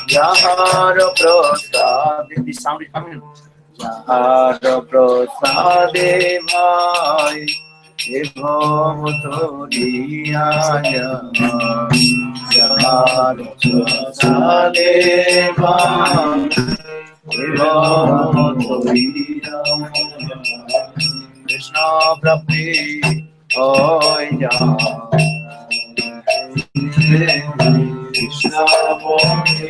Yahara prasad, the sound is coming. Yahara prasade bhai, evam toriyaya. Yahara prasade bhai, evam toriyaya. Krishna prapti hoya. Krishna prapti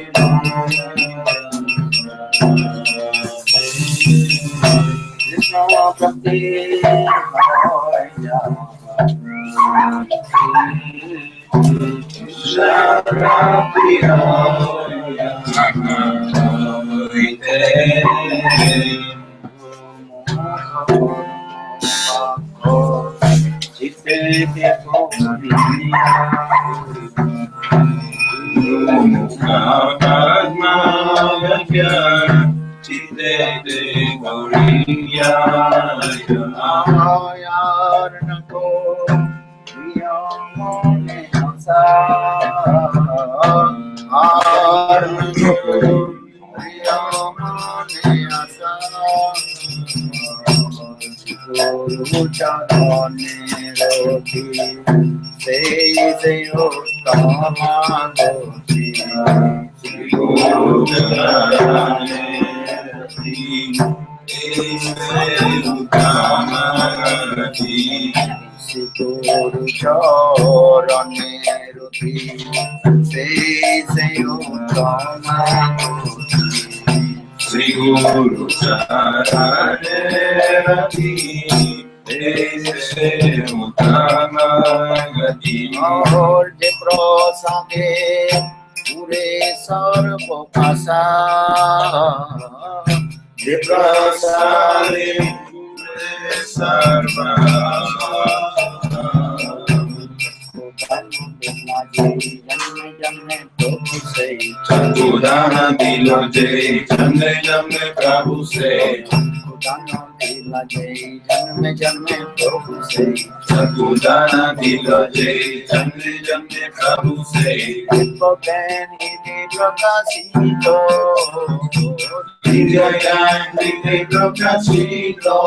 Krishna prapti hoya. Krishna prapti hoya. Sri Guru Charane Rati, Ese Uttama Gati. Aur je prosage pure sarva phasa, je prosage pure sarva. Chakudana dilo jai, janme janme Prabhu se. Chakudana dilo jai, janme janme Prabhu se. Divya Prokashito.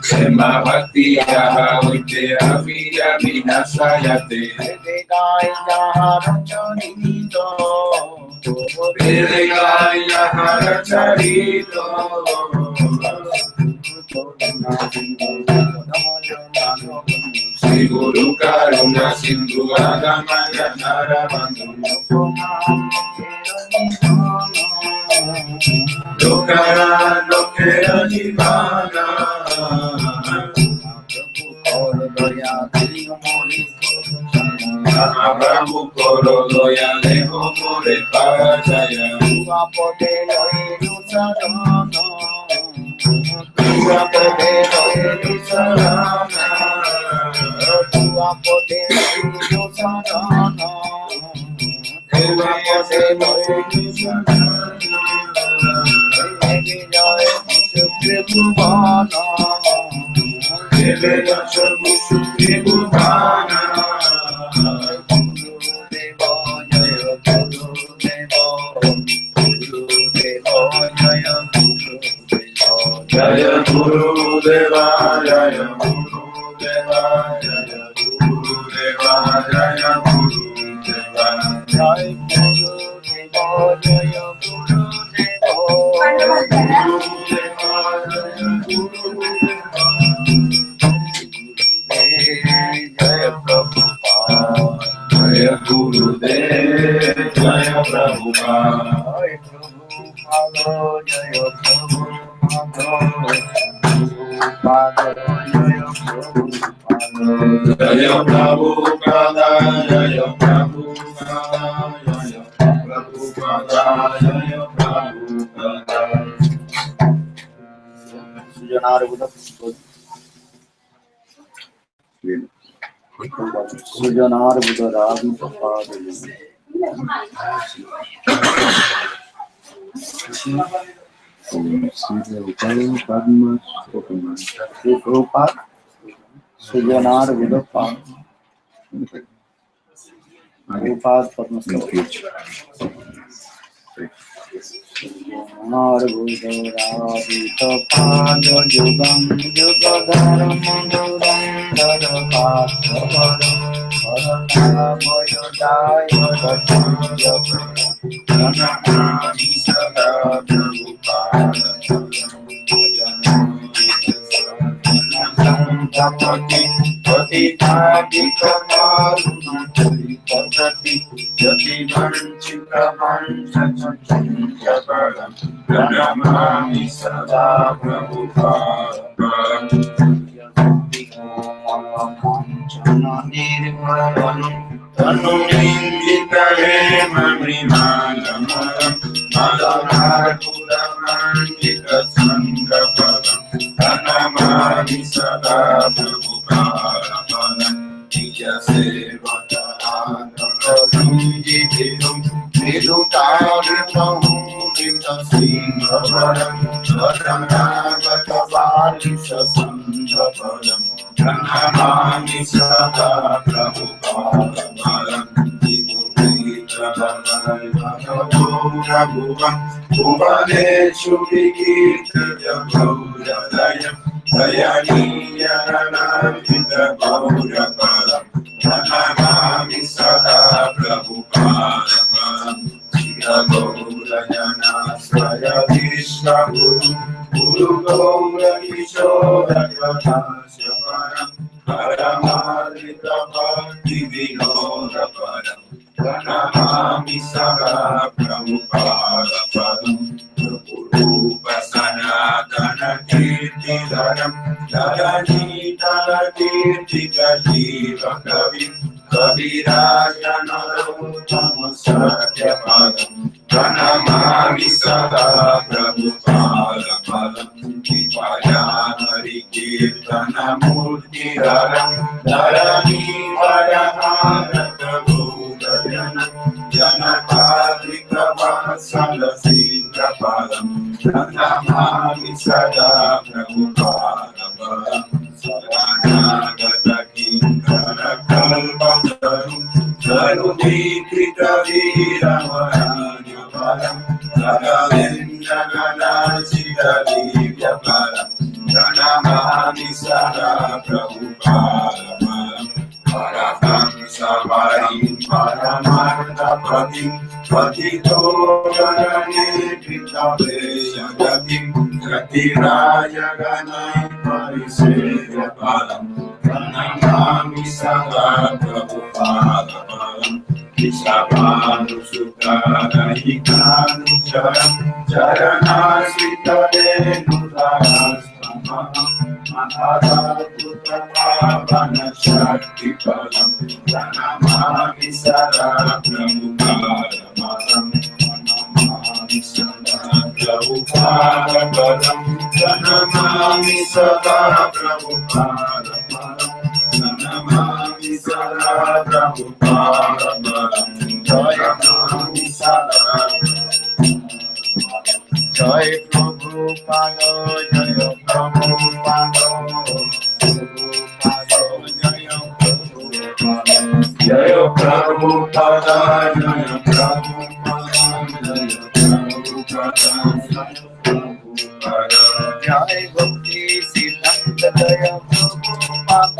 Sema bhakti yaha vite aviya vinasayate. Vedegaya haracharito. Sri Guru Karuna Sindhu Agamaya Narabandhu. Lokara lokera jivana. Prabhu koro doya leho more parajaya. Tuapode loiru sarana. Tuapode loiru sarana. Tuapode loiru sarana. Tuapode loiru sarana. Vana, Devaya Shri Vana. Jaya Gurudeva, Jaya Gurudeva, Jaya Gurudeva, Jaya Gurudeva, Jaya Gurudeva, Jaya Jaya Gurudev, Jaya Prabhupada, Jaya Jaya Prabhupada, Jaya Prabhupada, Jaya Prabhupada, Jaya Prabhupada. सृजनार्बुदरादि प्रपादये श्री प्रभुपाद सृजनार्बुद प्रभुपाद पद्म नार्बुदरादितपाद युगं युगधर्म दुरंधरपात्रवरं भरताभयदाय प्रणमामि सदा प्रभुपाद पतितादिकमारुणपति यतिवञ्चितवंशचन्द्रपदं प्रणमामि सदा प्रभुपाद तनुनिन्दितहेम मृणालमलं मदनार्कुलमण्डितचन्द्रपदं प्रणमामि सदा प्रभुपादं निजसेवकानन्दरुञ्जिभिरुं विदुताविमहुरितसिंहवरं स्वरनागतवारिससन्द्रपदं प्रणमामि सदा प्रभुपादं भुवं भुवनेषु विकीर्तित गौरदयं दयनीयरणार्पित गौरपदं प्रणमामि सदा प्रभुपादं चिरगौरजनाश्रय विश्वगुरु गुरु गौरकिशोरकथाश्रवणं परमार्जित भक्ति विनोदपदं प्रणमामि सदा प्रभुपादं रूप सनातन कीर्तिधरं धरणीतलकीर्तिकजीवकविं कविराजनरोत्तम सत्यपदं प्रणमामि सदा प्रभुपादं कृपया हरिकीर्तनमूर्तिधरं धरणीवरहारतभूतजनं जनकात्रिकवत्सलसीन्द्रपदं प्रणमामि सदा प्रभुपादं शरणागतकिङ्करकल्पतरुं तरुदीकृतवीरवराजपरं जगदेन्द्रगणार्चितदिव्यपरं प्रणमामि सदा प्रभुपादं परमं सवारिं परमार्थपतिं पतितो गगने कृतवेशगतिं गतिराजगणैः परिसेव्यपदं प्रणमामि सदा प्रभुपादं विषभानुसुतरहितानुचरं चरणाश्रितरेणुदाराश्रमं महाराजपुत्रपावनशक्तिपदं प्रणमामि सदा प्रभुपादं प्रणमामि सदा प्रभुपादं प्रणमामि सदा प्रभुपादं प्रणमामि सदा प्रभुपादं जयमामि सदा जय प्रभुपाद जय प्रभुपाद जय प्रभुपाद जय प्रभुपाद जय भक्ति सिद्धांत जय प्रभुपाद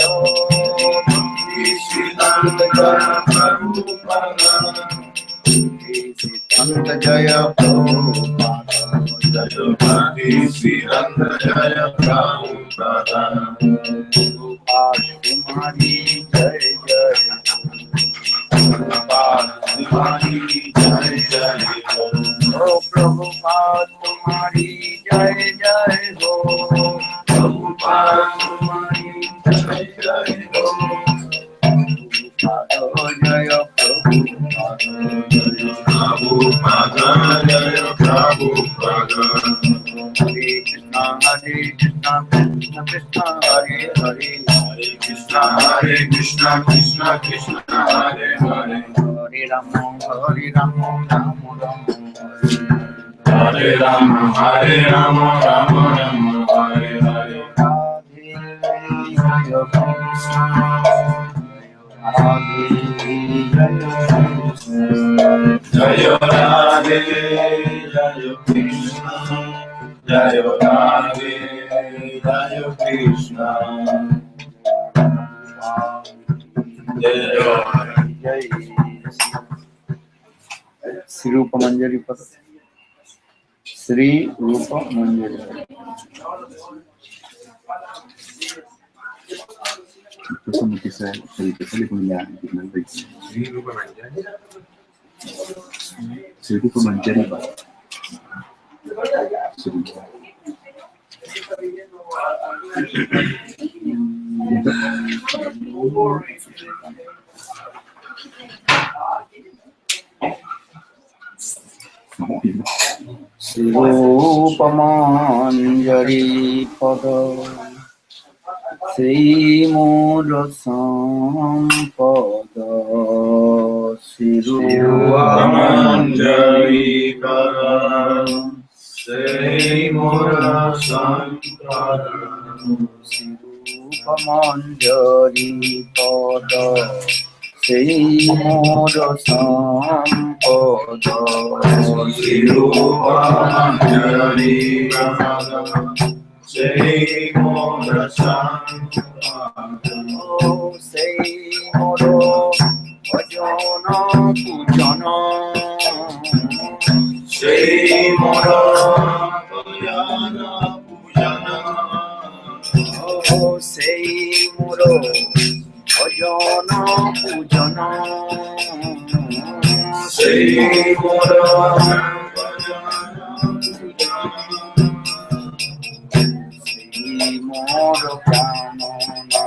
भक्ति सिद्धांत जय प्रभुपाद सिद्धांत जय प्रभुपाद जय भक्ति सिद्धांत जय प्रभुपाद तुम्हारी जय जय प्रभुपाद तुम्हारी जय जय हो प्रभुपाद तुम्हारी जय जय हो प्रभुपाद तुम्हारी जय जय हो जय प्रभुपाद जय प्रभुपाद हरे कृष्ण कृष्ण कृष्ण हरे हरे हरे Krishna Krishna Krishna Krishna Hare Hare Hare Rama Rama Rama. Hare Rama Rama Rama Hare Hare Jaya Radhe Jaya Krishna Jaya Radhe Jaya Krishna Jaya Sri Rupa Manjari Pada. Sri Rupa Manjari. Como que sale con la final de Sri Rupa Manjari. Sri Rupa Manjari. Sri Rupa Manjari Pada. Sri Mura Sampada. Sri Rupa Manjari Pada Sri Mura Sampada Sri Rupa Manjari Pada. Sri Mura Sampada. Sri Rupa Manjari Pada Sri Mura Sampada Sri Mura Bhajana Pujana. Sri Mura Bhajana Pujana Sri Mura Bhajana Pujana. Sri Mura Sri Mura Pranana.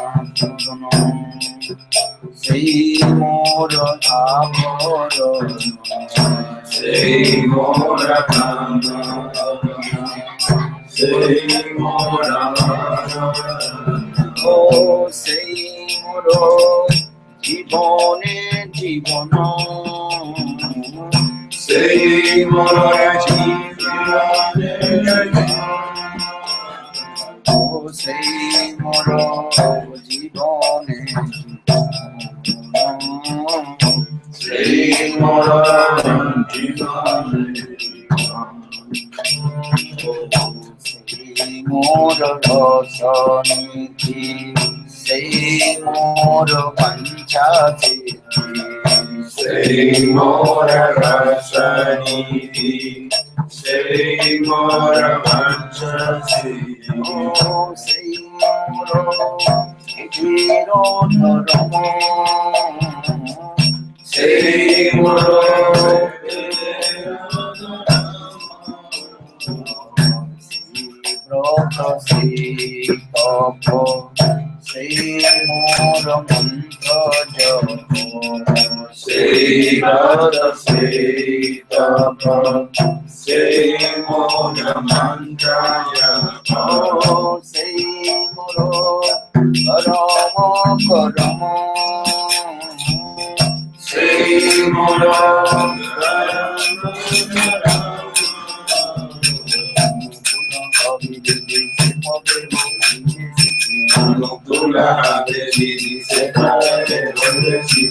Sri Mura Abhara. Sri Mura Sri Mura Oh, Sri Mura Jivane Jivana. Sri Mura Jivane Oh, Sri Mura Jivane Jivana. Sri Mura Jivane Sri Mura Rasaniti. Sri Mura Panchasiti. Sri Mura Rasaniti Sri Mura Panchasiti Oh, Sri Mura Virodharama. Sri Mura Sri Papa. Sri Mura Mantra Japa. Sri Radha Sri Tapa Sri Mura Mantra Japa Oh, Sri Mura Rama Karama. Sri Mura Nukula Devi Sekare Nukula Devi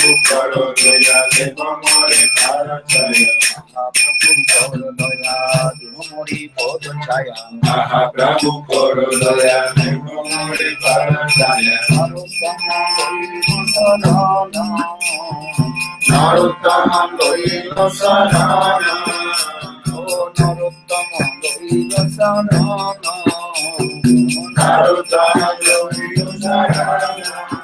Mahaprabhu Karo Doya Deva More Parachaya Mahaprabhu Karo Doya Deva More Parachaya Mahaprabhu Karo Doya Deva More Parachaya Narottamam Doya Sarana Narottamam Doya Sarana Narottamam Doya Sarana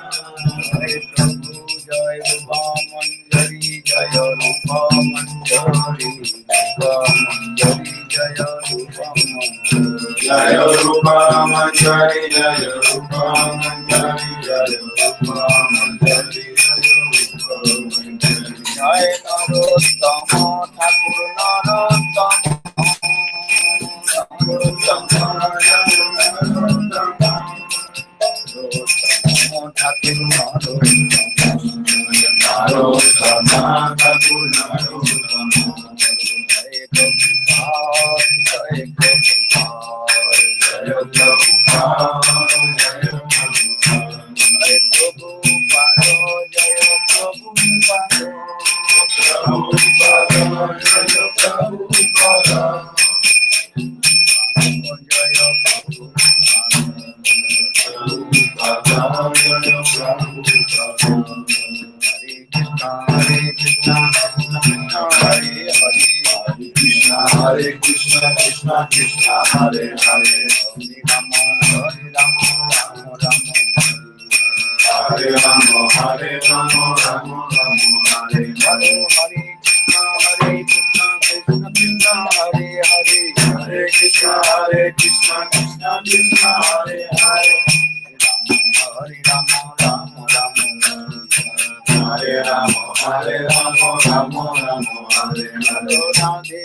Jai Prabhu Jai Rupa Manjari Jai Rupa Manjari Rupa Manjari Jai Rupa Manjari Jaya Rupa Manjari Jaya Rupa Manjari Jaya Rupa Manjari Jai Narottama Thakur Narottama Hare Krishna Krishna Krishna Hare Hare Hare Rama Hare Rama Rama Rama Hare Hare Hare Krishna Krishna Hare Hare Hare Krishna Krishna Krishna Hare Hare Hare Rama Rama Rama Hare Rama Hare Rama Rama Rama Hare Hare Radhe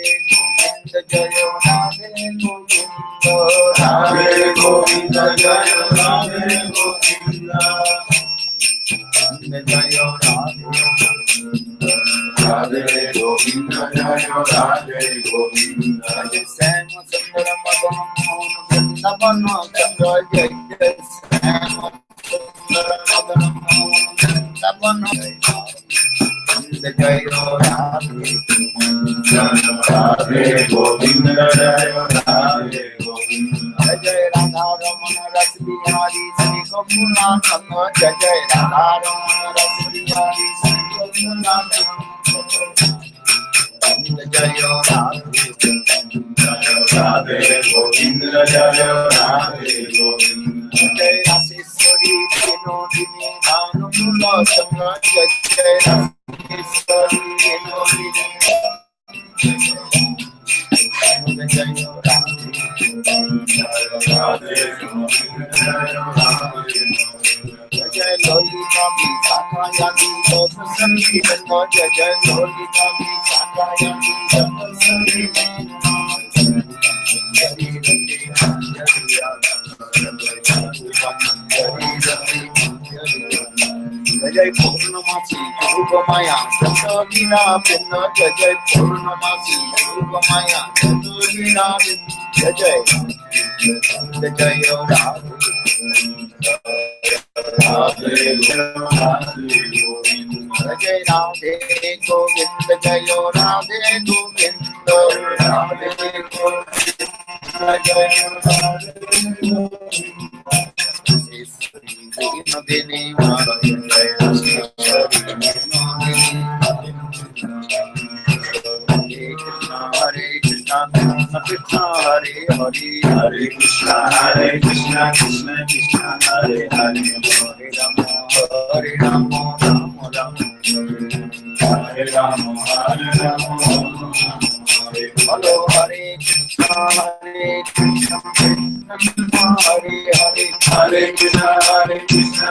Govinda Jaya Radhe Govinda Radhe Govinda Jaya Radhe Govinda Jaya Radhe Radhe Govinda Jaya Radhe Govinda Jai Sam Sundara Madana Mohan Vrindavana Chandra Jai Jai Sam Sundara Madana Mohan Vrindavana Jai Radhe Radhe Govinda Jaya Radhe Govinda Jai Radha Ramana Ras Bihari Sri Gopula Nanda Jai Radha Ramana Ras Bihari Sri Gopula Nanda Jai Radhe Radhe Govinda Jaya Radhe Govinda Jai Raseshwari Vinodini Bhanumula Sangha Jai Raseshwari Vinodini Jai Radhe Radhe Govinda Jaya Radhe Jai Lolita Visakha Yandi Lotus Sangeetana Jai Lolita Visakha Yandi Lotus Sangeetana Jai Purnamasi Rupamaya Chandravina Pinna Jai Purnamasi Rupamaya Chandravina Pinna Jai Jai Radhe Radhe Govinda Jai Radhe Govinda Jai Radhe Govinda Radhe Govinda Jai Radhe Govinda Vinodini Jai Raseshwari Vinodini Hare Krishna Krishna Krishna Hare Hare Hare Krishna Krishna Krishna Hare Hare Hare Rama Rama Rama Hare Rama Hare Rama Hello Hare Krishna Krishna Hare Hare Hare Krishna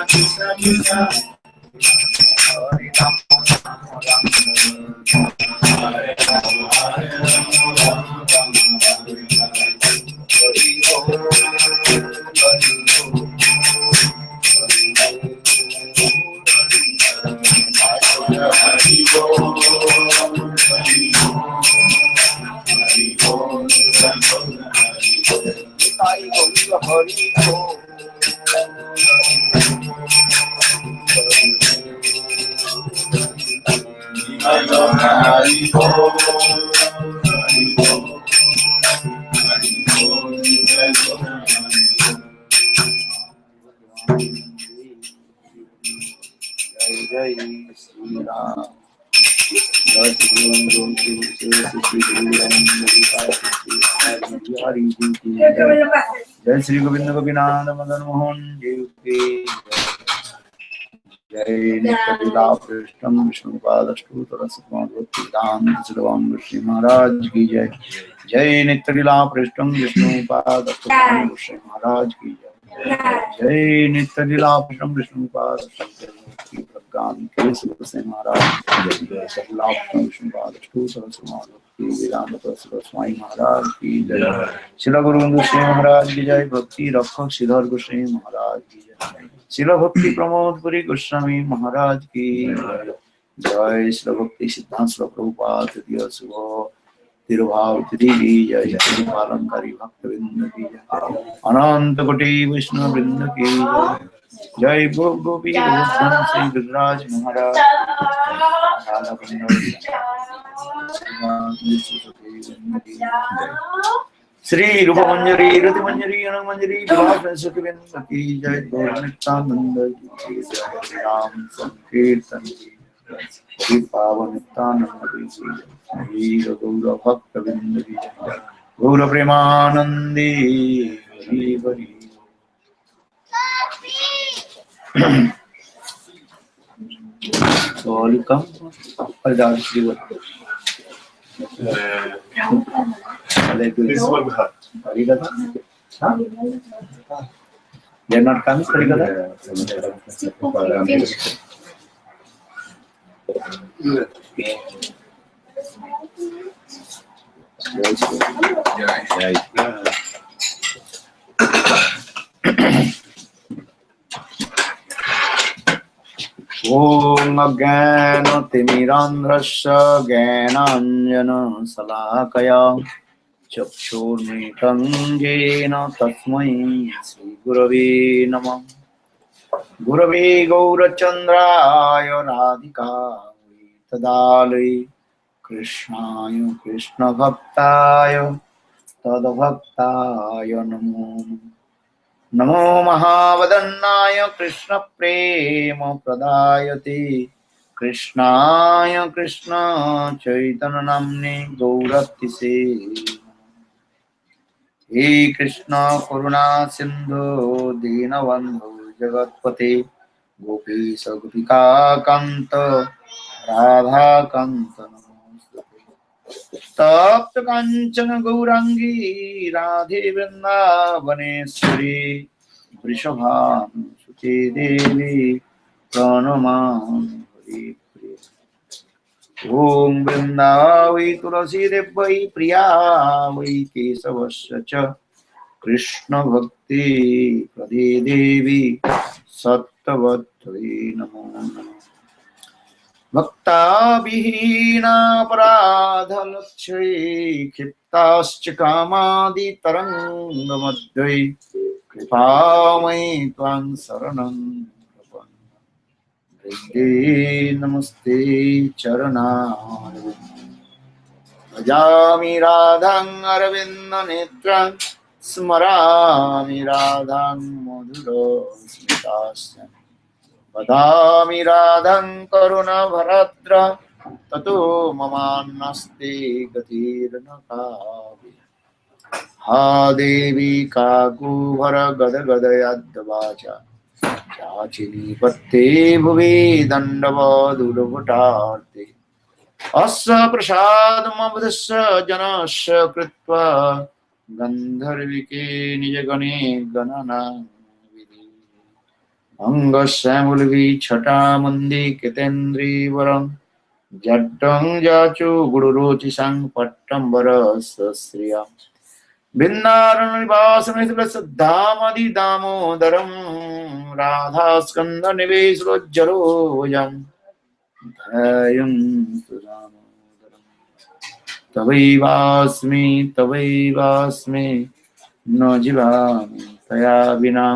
Krishna Krishna Hare Rama Rama Rama Hare Rama Hare Rama Hari Om Hari Om Hari Bol, Hari Bol, Hari Bol, Jai Jai Sri Ram. Jai Sri Ram. Jai Sri Govinda Gopinatha Madan Mohan Dev ki Jai Nityalila Prishtam Vishnupadashtu Tarasatma Bhaktivedanta Siddhavanga Shri Maharaj ki Jai. Jai Nityalila Prishtam Vishnupadashtu Shri Maharaj ki Jai. Jai Nityalila Prishtam Vishnupadashtu Shri Maharaj ki Jai. Swami Maharaj ki Jai. Srila Gurudev Maharaj ki Jai. Bhakti Rakha Siddhar Goswami Maharaj ki Jai. Srila Bhakti Pramod Puri Goswami Maharaj ki Jai. Jai Srila Bhakti Siddhanta Srila Prabhupada Titiya Subha Tirubhav Titi ki Jai. Jai Palankari Bhakta Vrinda ki Jai. Ananta Koti Vishnu Vrinda ki Jai. Jai Gopi Gopal Sri Gurudev Maharaj. Sri Rupa Manjari, Rati Manjari, Anang Manjari, Vilas Sakhivinda ki Jai. Gaur-Nityananda ki Jai. Ram Sankirtan ki Jai. Hari Pavan Nityananda ki Jai. Hari Gaura Bhakta Vinda ki Jai. Gaura Premanandi Hari Hari. So all you come or dance Sri Gurudev? This one we have. Harikatha? Huh? They are not coming, Harikatha? Om Ajnana Timirandhrasya Jnananjana Salakaya Chakshurmilitam Jena Tasmai Sri Gurave Namah. Gurave Gaurachandraya Radhikaya Tadalai Krishnaya Krishna Bhaktaya Tadbhaktaya Namo Namo Mahavadannaya Krishna Prema Pradayate Krishnaya Krishna Chaitanya Namne Gauratise. He Krishna Karuna Sindhu Dinabandhu Jagatpate Gopisa Gopika Kanta Radha Kanta Tapta Kanchana Gaurangi Radhe Vrindavaneshwari Vrishabham Suti Devi Pranamami. Om Vrindavi Tulasi Devai Priya Vai Kesavasya Cha Krishna Bhakti Prade Devi Sattvattve Namo Namo. Bhakta Vihina Paradha Lakshya Khiptascha Kamadi Taranga Madhvai Kripamai Tvam Saranam Hridde Namaste Charanam Bhajami Radhang Aravinda Netram Smarami Radhang Madhuro Smitasya Vadami Radhang Karuna Bharadra Tato Mamanasti Gatirna Kavi Ha Devi Kakuvara Gada Gada Yadvaja Chachini Patte Bhuvi Dandava Durvatarti Asa Prasadam Abdasya Janasya Kritva Gandharvike Nijagane Ganana Angashamulvi Chata Mandi Ketendri Varam Jaddang Jachu Gururuchi Sang Patambara Sasriya Binnaran Vasamithla Saddhamadi Damodaram Radha Skanda Niveslo Jarojam Dhayam Sudhamodaram Tavaivasmi No Jivami Taya Vina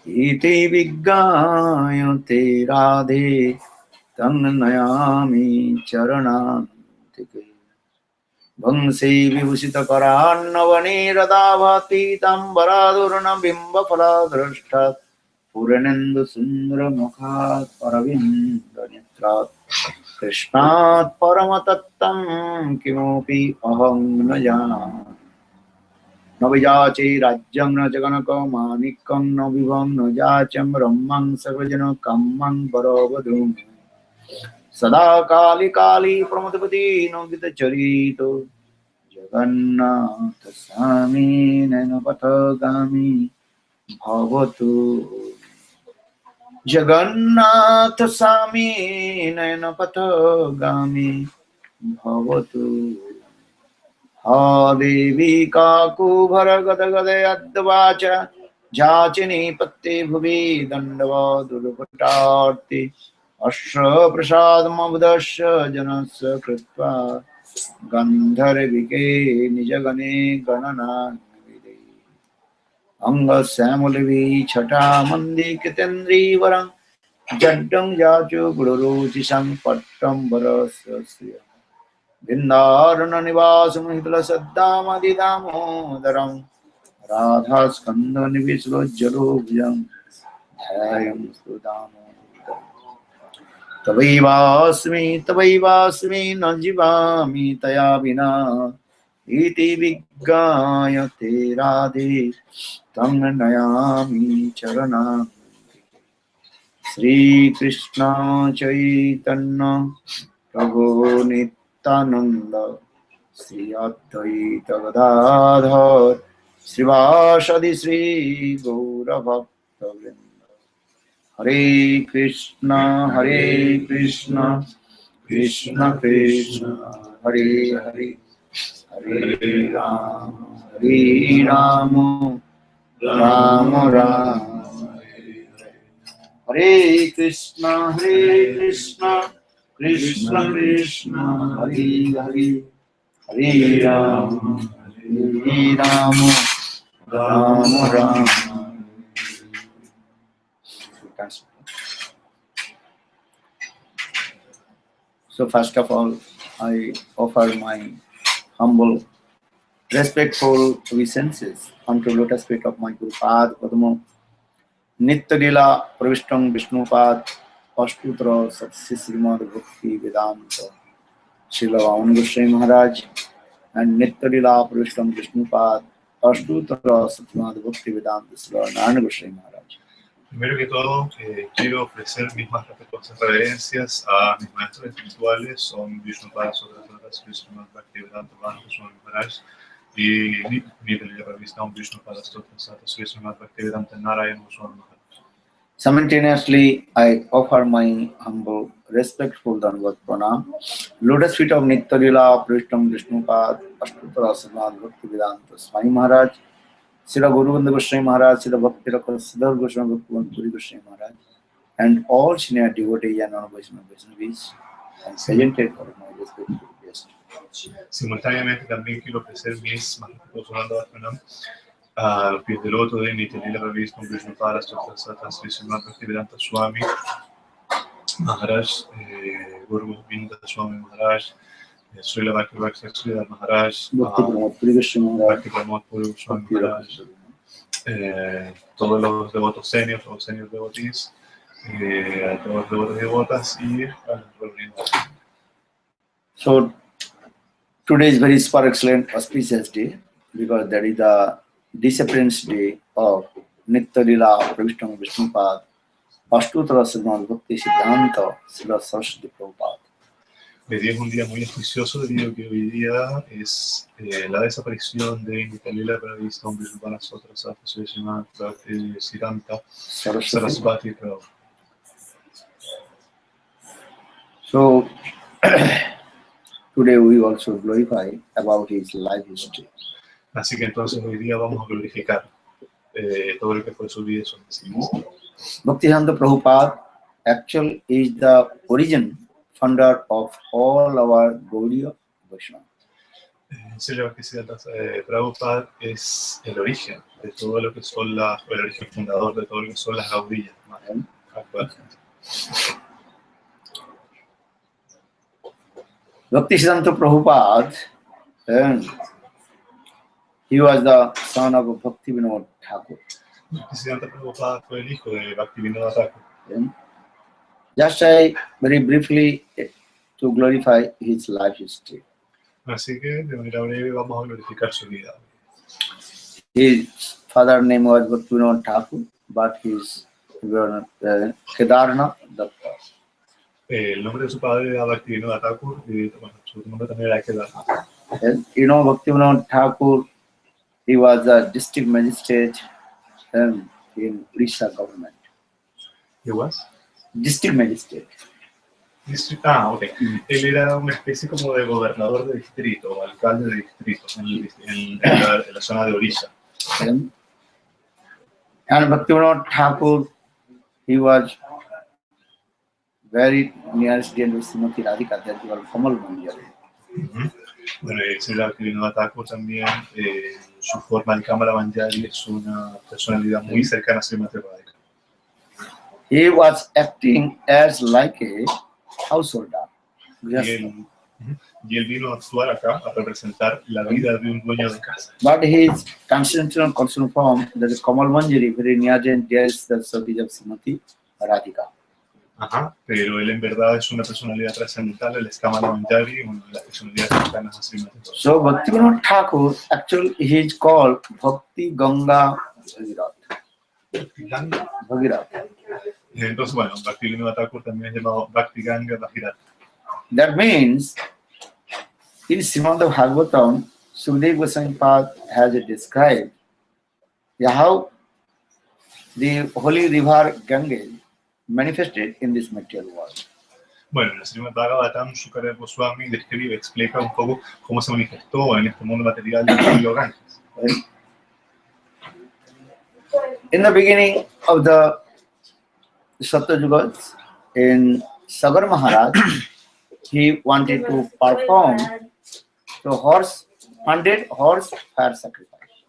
Iti Viggayate Radhe Tang Nayami Charanantike Bhangse Vibhusita Karanavani Radhavati Tambaradurna Bimba Paladrashtat Puranendu Sundara Mukhat Paravinda Netrat Krishnat Paramatattam Kimopi Aham Najana Navijachi Rajyam Rajaganako Manikam Navivam Najacham Ramman Sarvajana Kammang Baravadum Sada Kali Kali Pramadapati Nogita Charito Jagannatha Swami Nenapatagami Bhavatu Jagannatha Swami Nenapatagami Bhavatu Ha Devi Kaku Bharagadagade Advacha Jachini Patti Bhuvi Dandava Durupatati Ashra Prasad Mabdasha Janasya Kritva Gandharvike Nijagane Ganana Nivide Anga Samulivi Chata Mandi Kitendri Varang Jaddam Jachu Gururuchi Sampattam Varasya Vindarana Nivasam Hitla Saddama Didamodaram Radha Skanda Nivislo Jalobhyam Dhayam Sudamo Tavaivasmi Najivami Taya Vina Iti Viggayate Radhe Tang Nayami Charana Sri Krishna Chaitanya Prabhu Nityananda Sri Advaita Gadadhar Srivasadi Sri Gaura Bhakta Vrinda Hare Krishna Krishna Krishna Hare Hare Hare Rama Rama Rama Hare Krishna Krishna Krishna Hare Hare Hare Rama Rama Rama. So first of all, I offer my humble, respectful obeisances unto lotus feet of my Guru Pad Padma Nitya Lila Pravishtam Vishnupad Ashtutra Satsi Srimad Bhakti Vedanta Srila Vana Goswami Maharaj and Nitya Lila Pravishtam Vishnupad Ashtutra Srimad Bhakti Vedanta Srila Narayana Goswami Maharaj. Primero que todo, quiero ofrecer mis más respetuosas reverencias a mis maestros espirituales, son Vishnupada Sotrasatas, Vishnupada Bhaktivedanta Vana Goswami Maharaj y Nitya Pravistam Vishnupada Sotrasatas, Vishnupada Bhaktivedanta Narayana Goswami Maharaj. Simultaneously, I offer my humble, respectful Dandavat Pranam, lotus feet of Nitya Lila Prishtam Vishnupad Ashtutra Srimad Bhaktivedanta Swami Maharaj, Srila Gurudev Goswami Maharaj, Srila Bhakti Rakha Siddhar Goswami Bhakti Goswami Maharaj, and all senior devotees and non-Vaishnavis, and presented for my respectful guest. Simultáneamente también quiero ofrecer mis más respetuosos Dandavat a los pies del loto de Nitya Lila Pravistam Vishnupada Sotrasatas Vishnupada Bhaktivedanta Swami Maharaj, Guru Govinda Swami Maharaj, Srila Bhakti Srila Maharaj, Bhakti Pramod Puri Goswami Maharaj, todos los devotos seniors o senior devotees, a todos los devotos y devotas y a los reunidos. So today is very super excellent auspicious day because that is the disappearance day of Nitya Lila Pravishtam Vishnupad Ashtutra Srimad Bhakti Siddhanta Srila Saraswati Prabhupada. Hoy día es un día muy auspicioso debido a que hoy día es la desaparición de Nitya Lila Pravistam Vishnupada Sotrasatas Srimad Bhakti Siddhanta Saraswati Prabhupada. So today we also glorify about his life history. Así que entonces hoy día vamos a glorificar todo lo que fue su vida y su enseñanza. Bhaktisiddhanta Prabhupada actually is the origin, founder of all our Gaudiya Vaishnava. Srila Bhaktisiddhanta Prabhupada es el origen de todo lo que son el origen fundador de todo lo que son las gaudillas actualmente. Bhaktisiddhanta Prabhupada, and he was the son of Bhakti Vinod Thakur. Bhaktisiddhanta Prabhupada fue el hijo de Bhaktivinoda Thakur. Just I very briefly to glorify his life history. Así que de manera breve vamos a glorificar su vida. His father name was Bhakti Vinod Thakur, but his Kedarnath Datta. El nombre de su padre era Bhaktivinoda Thakur y bueno, su nombre también era Kedarnath. And you know, Bhakti Vinod Thakur, he was a district magistrate in Odisha government. ¿He was? District magistrate. Ok. Él era una especie como de gobernador de distrito o alcalde de distrito en la zona de Orissa. And Bhakti Vinod Thakur, he was very nearest dear to Srimati Radhika, that was Kamal Manjari. Bueno, Srila Gurudev Thakur también, su forma de Kamala Manjari es una personalidad muy cercana a Srimati Radhika. He was acting as like a householder. Y él vino a actuar acá, a representar la vida de un dueño de casa. But his constitutional form, that is Kamal Manjari, very near and dear is the service of Srimati Radhika. Ajá, pero él en verdad es una personalidad trascendental, él es Kamala Manjari, una de las personalidades cercanas a Srimati Radhika. So Bhakti Vinod Thakur, actually he is called Bhakti Ganga Bhagirath. Entonces, bueno, Bhaktivinoda Thakur también es llamado Bhakti Ganga Bhagirath. That means in Srimad Bhagavatam, Sukadeva Goswami has described how the holy river Ganges manifested in this material world. Bueno, en el Srimad Bhagavatam, Sukadeva Goswami describe, explica un poco cómo se manifestó en este mundo material del río Ganges. In the beginning of the Satyugas, in Sagar Maharaj, he wanted to perform the 100 horse fire sacrifice.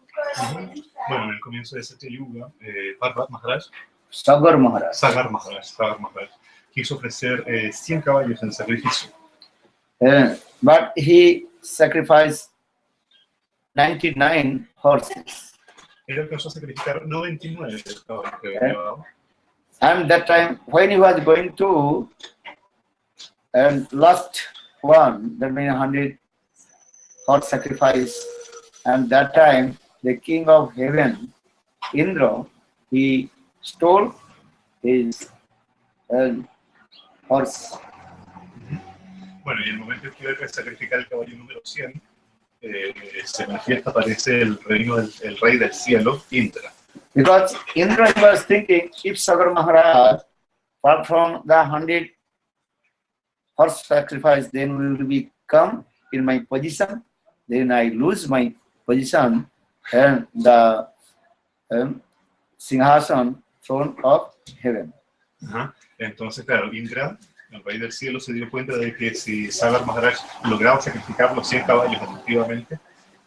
Bueno, en el comienzo de Satyuga, Parvat Maharaj, Sagar Maharaj, Sagar Maharaj, quiso ofrecer 100 caballos en sacrificio. But he sacrificed 99 horses. Él alcanzó a sacrificar 99 caballos que había llevado. And that time, when he was going to last one, that means 100 horse sacrifice, and that time the king of heaven, Indra, he stole his horse. Bueno, y el momento en que iba a sacrificar el caballo número 100, se manifiesta, aparece el reino del rey del cielo, Indra. Because Indra was thinking, if Sagar Maharaj perform the 100 horse sacrifice, then we will become in my position, then I lose my position and the Singhasan throne of heaven. Ajá. Entonces, claro, Indra, el rey del cielo, se dio cuenta de que si Sagar Maharaj lograba sacrificar los 100 caballos efectivamente,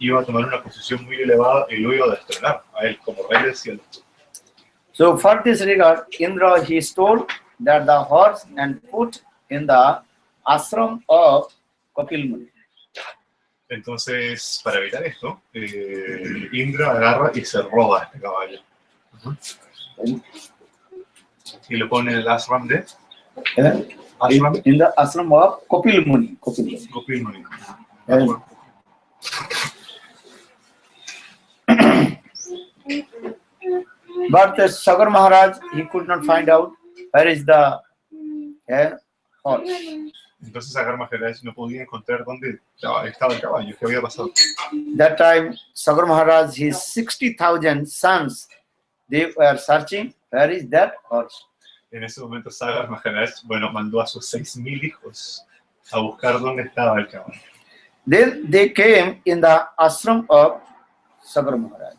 iba a tomar una posición muy elevada y lo iba a destronar a él como rey del cielo. So for this regard, Indra, he stole that the horse and put in the ashram of Kapil Muni. Entonces, para evitar esto, Indra agarra y se roba este caballo. Y lo pone en el ashram de... ashram? In the ashram of Kapil Muni. Kapil Muni. But the Sagar Maharaj, he could not find out where is the horse. Entonces Sagar Maharaj no podía encontrar dónde estaba el caballo, qué había pasado. That time, Sagar Maharaj, his 60,000 sons, they were searching where is that horse. En ese momento Sagar Maharaj, bueno, mandó a sus 6,000 hijos a buscar dónde estaba el caballo. Then they came in the ashram of Sagar Maharaj,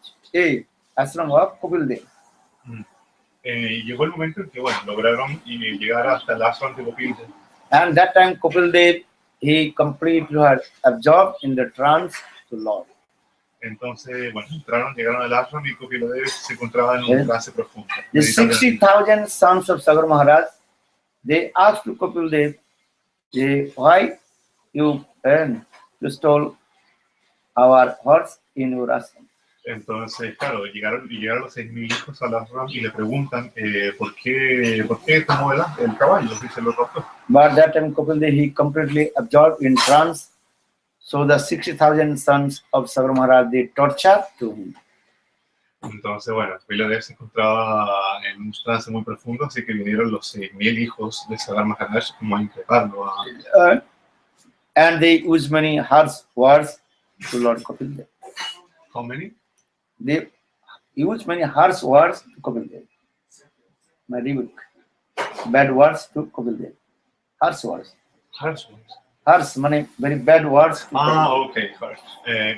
ashram of Kapil Dev. Y llegó el momento en que, bueno, lograron llegar hasta el ashram de Kapil Dev. And that time Kapil Dev, he completely had absorbed in the trance to Lord. Entonces, bueno, llegaron al ashram y Kapil Dev se encontraba en un trance profundo. The 60,000 sons of Sagar Maharaj, they asked to Kapil Dev, why you stole our horse in your ashram. Entonces, claro, llegaron los 6.000 hijos al ashram y le preguntan ¿por qué tomó el caballo? Y se lo robó. But that time Kapildev, he completely absorbed in trance. So the 60,000 sons of Sagar Maharaj, they tortured to him. Entonces, bueno, Gurudev se encontraba en un trance muy profundo, así que vinieron los 6.000 hijos de Sagar Maharaj como a increparlo. And they used many harsh words to Lord Kapildev. How many? They used many harsh words to Kapildev. My rebuke. Bad words to Kapildev. Harsh words. Harsh words. Harsh, money, very bad words. Ok, harsh.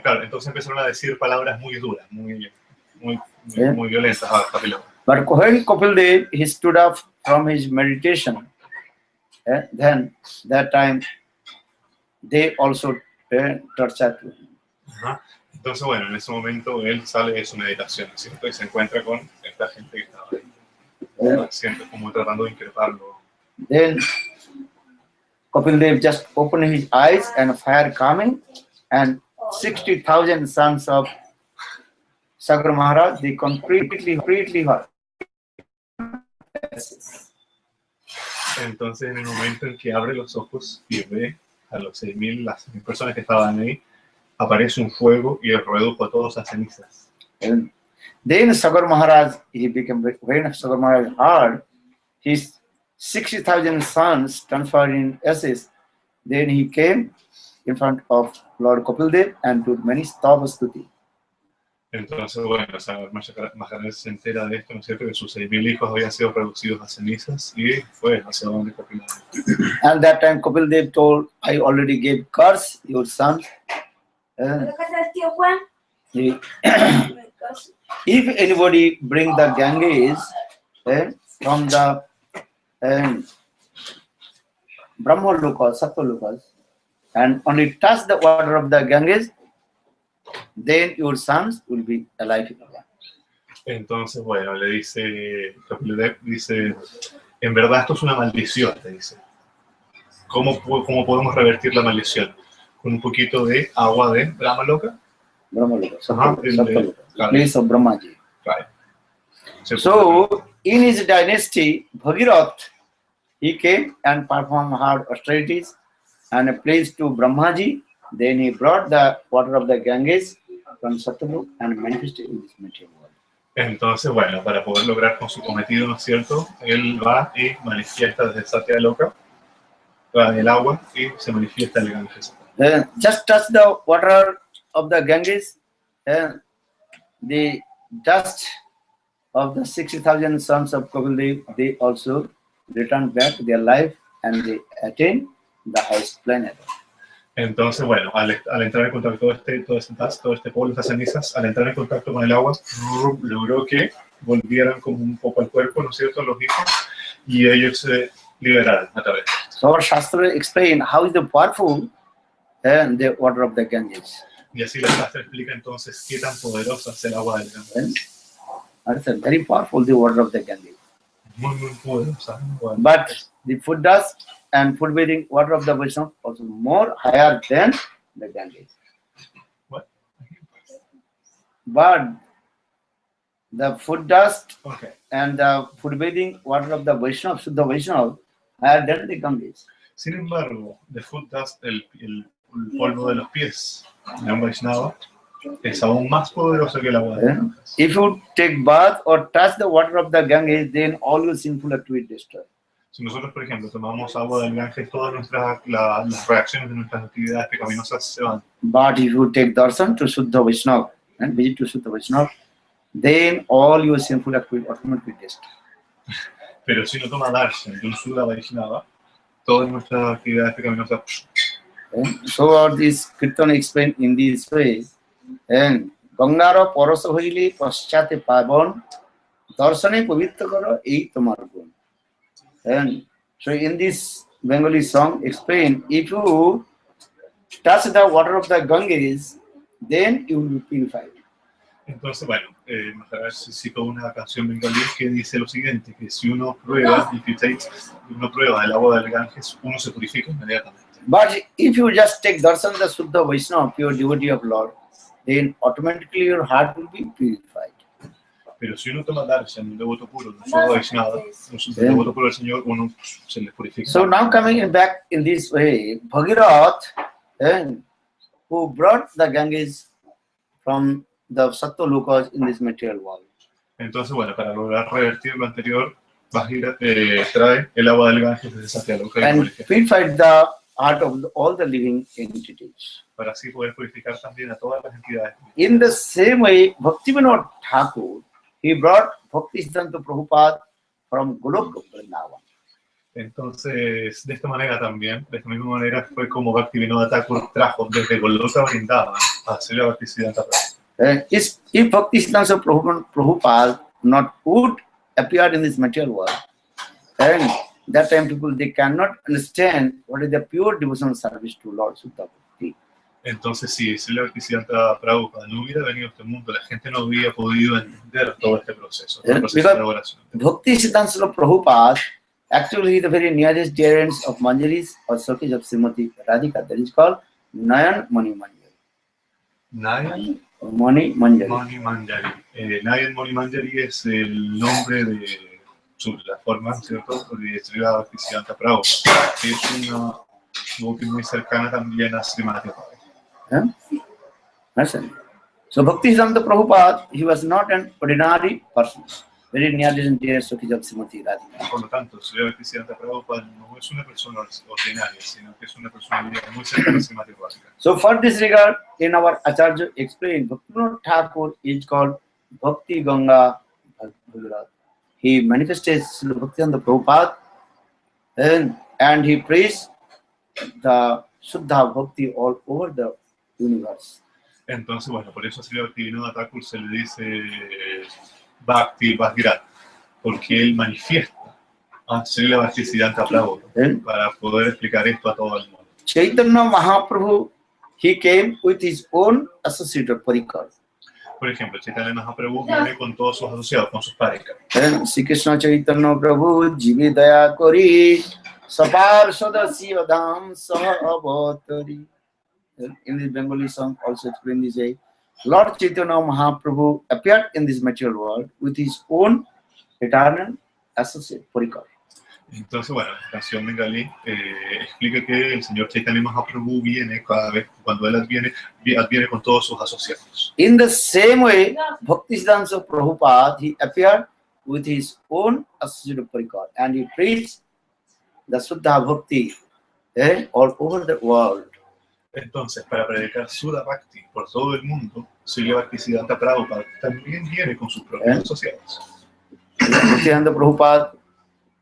Claro, entonces empezaron a decir palabras muy duras, muy violentas a Kapildev. But when Kapildev, he stood up from his meditation, then that time they also tortured him. Entonces, bueno, en ese momento él sale de su meditación, ¿cierto? Y se encuentra con esta gente que estaba ahí, siempre como tratando de increparlo. Then Kapildev just opened his eyes and fire coming, and 60,000 sons of Sagar Maharaj, they completely hurt. Entonces, en el momento en que abre los ojos y ve a los 6.000, las 6.000 personas que estaban ahí, aparece un fuego y redujo a todos a cenizas. And then Sagar Maharaj, he became, when Sagar Maharaj heard his 60,000 sons transferred in ashes, then he came in front of Lord Kapildev and did many stuti. Entonces, bueno, Sagar Maharaj se entera de esto, ¿no es cierto? Que sus 6.000 hijos habían sido reducidos a cenizas y fue hacia donde Kapildev. And that time Kapildev told, I already gave curse your son. If anybody bring the Ganges from the Brahma Lokas, Sattva Lokas, and only touch the water of the Ganges, then your sons will be alive again. Entonces, bueno, le dice, Kapildev dice, en verdad esto es una maldición, le dice. ¿Cómo podemos revertir la maldición? Con un poquito de agua de Brahma Loka. Brahma Loka, Sattva Loka, place of Brahmaji. Right. So, in his dynasty, Bhagirath, he came and performed hard austerities and a place to Brahmaji. Then he brought the water of the Ganges from Sattva and manifested in this material world. Entonces, bueno, para poder lograr con su cometido, ¿no es cierto? Él va y manifiesta desde Satya Loka, va el agua y se manifiesta el Ganges. Just touch the water of the Ganges, the dust of the 60,000 sons of Kapildev, they also return back to their life and they attain the highest planet. Entonces, bueno, al entrar en contacto todo este polvo, estas cenizas, al entrar en contacto con el agua, logró que volvieran como un poco al cuerpo, ¿no es cierto?, los hijos, y ellos se liberaran a través de esto. So our Shastra explain how is the powerful the water of the Ganges. Y así la Shastra explica entonces qué tan poderosa es el agua del Ganges. It's very powerful, the water of the Ganges. Muy poderosa. But the food dust and food bathing water of the Vaishnava also more higher than the Ganges. What? But the food dust and the food bathing water of the Vaishnava, Shuddha Vaishnava, higher than the Ganges. Sin embargo, the food dust, el polvo de los pies de un Vaishnava, es aún más poderoso que el agua del Ganges. If you take bath or touch the water of the Ganges, then all your sinful activity destroyed. Si nosotros, por ejemplo, tomamos agua del Ganges, todas las reacciones de nuestras actividades pecaminosas se van. But if you take darshan to Shuddha Vaishnava and visit to Shuddha Vaishnava, then all your sinful activity automatically destroyed. Pero si no toma darshan de un Shuddha Vaishnava, todas nuestras actividades pecaminosas. So all this Kirtan explained in this way. And Gangara Porosa Hoili Paschate Pabon Darsane Pavitra Karo Ei Tomar Gun. And so in this Bengali song explain, if you touch the water of the Ganges, then you will be purified. Entonces, bueno, Maharaj citó una canción bengalí que dice lo siguiente, que si uno prueba, uno prueba el agua del Ganges, uno se purifica inmediatamente. But if you just take darshan the Suddha Vaishnava, pure devotee of Lord, then automatically your heart will be purified. Pero si uno toma darshan, un devoto puro, un solo Vaishnava, un devoto puro del Señor, uno se le purifica. So now coming back in this way, Bhagirath, who brought the Ganges from the Sattva lokas in this material world. Entonces, bueno, para lograr revertir lo anterior, Bhagirath trae el agua del Ganges desde Santiago And purified the heart of all the living entities. para así poder purificar también a todas las entidades. In the same way, Bhaktivinoda Thakur, he brought Bhaktisiddhanta Prabhupada from Goloka Vrindavan. Entonces, de esta manera también, de esta misma manera, fue como Bhaktivinoda Thakur trajo desde Goloka Vrindavan a Srila Bhaktisiddhanta Prabhupada. If Bhaktisiddhanta Prabhupada not would appear in this material world, and that time people they cannot understand what is the pure devotional service to Lord Suddha Bhakti. Entonces, si Srila Bhaktisiddhanta Prabhupada no hubiera venido a este mundo, la gente no habría podido entender todo este proceso de elaboración. Bhaktisiddhanta Prabhupada actually the very nearest adherents of Manjaris or circles of Srimati Radhika, that is called Nayan Mani Manjari. Nayan Mani Manjari. Mani Manjari. Nayan Mani Manjari es el nombre de la forma, ¿cierto?, de Srila Bhaktisiddhanta Prabhupada, que es una devotee muy cercana también a Srimati Radhika. So Bhaktisiddhanta Prabhupada, he was not an ordinary person, very near dear Sukhi of Srimati Radhika. Por lo tanto, Srila Bhaktisiddhanta Prabhupada no es una persona ordinaria, sino que es una persona muy cercana a Srimati Radhika. So for this regard, in our Acharya explained, Bhaktivinoda Thakur is called Bhakti Ganga Bhagirath. He manifested Srila Bhaktisiddhanta Prabhupada and he praised the Shuddha Bhakti all over the universe. Entonces, bueno, por eso a Srila Bhaktivinoda Thakur se le dice Bhakti Bhagirath, porque él manifiesta a Srila Bhaktisiddhanta Prabhupada para poder explicar esto a todo el mundo. Chaitanya Mahaprabhu, he came with his own associated parikar. Por ejemplo, Chaitanya Mahaprabhu viene con todos sus asociados, con sus parikas. Sri Krishna Chaitanya Prabhu Jivi Daya Kori Sapar Sadasya Dham Saha Avatari. In this Bengali song also explained this way. Lord Chaitanya Mahaprabhu appeared in this material world with his own eternal associate parikar. Entonces, bueno, la canción bengalí explica que el señor Chaitanya Mahaprabhu viene cada vez, cuando él adviene con todos sus asociados. In the same way, Bhaktisiddhanta Prabhupada, he appeared with his own associate parikar and he preached the Suddha Bhakti all over the world. Entonces, para predicar Suddha Bhakti por todo el mundo, Srila Bhaktisiddhanta Prabhupada también viene con sus propios asociados. Bhaktisiddhanta Prabhupada,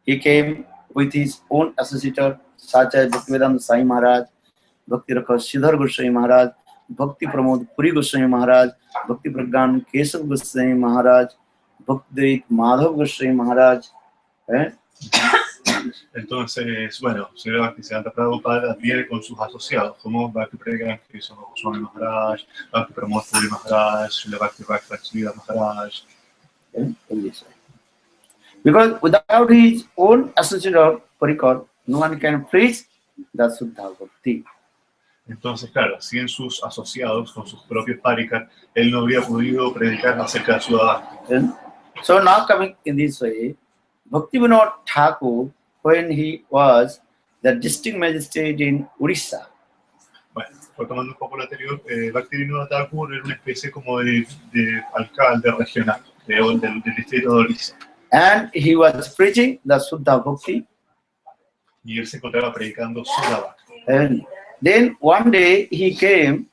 he came with his own associator, such as Bhaktivedanta Sai Maharaj, Bhakti Rakha Sridhar Goswami Maharaj, Bhakti Pramod Puri Goswami Maharaj, Bhakti Pragyan Kesav Goswami Maharaj, Bhakti Madhav Goswami Maharaj. Entonces, bueno, Srila Bhaktisiddhanta Prabhupada viene con sus asociados, como Bhakti Pragyan Kesav Goswami Maharaj, Bhakti Pramod Puri Maharaj, Srila Bhakti Sridhar Maharaj. In this way. Because without his own associate parikar, no one can preach the Suddha Bhakti. Entonces, claro, sin sus asociados, con sus propios parikas, él no habría podido predicar acerca de Suddha Bhakti. So now coming in this way, Bhaktivinoda Thakur, when he was the district magistrate in Orissa. Bueno, retomando un poco lo anterior, Bhaktivinoda Thakur era una especie como de alcalde regional del distrito de Orissa. And he was preaching the Suddha Bhakti. Y él se encontraba predicando Suddha Bhakti. And then one day he came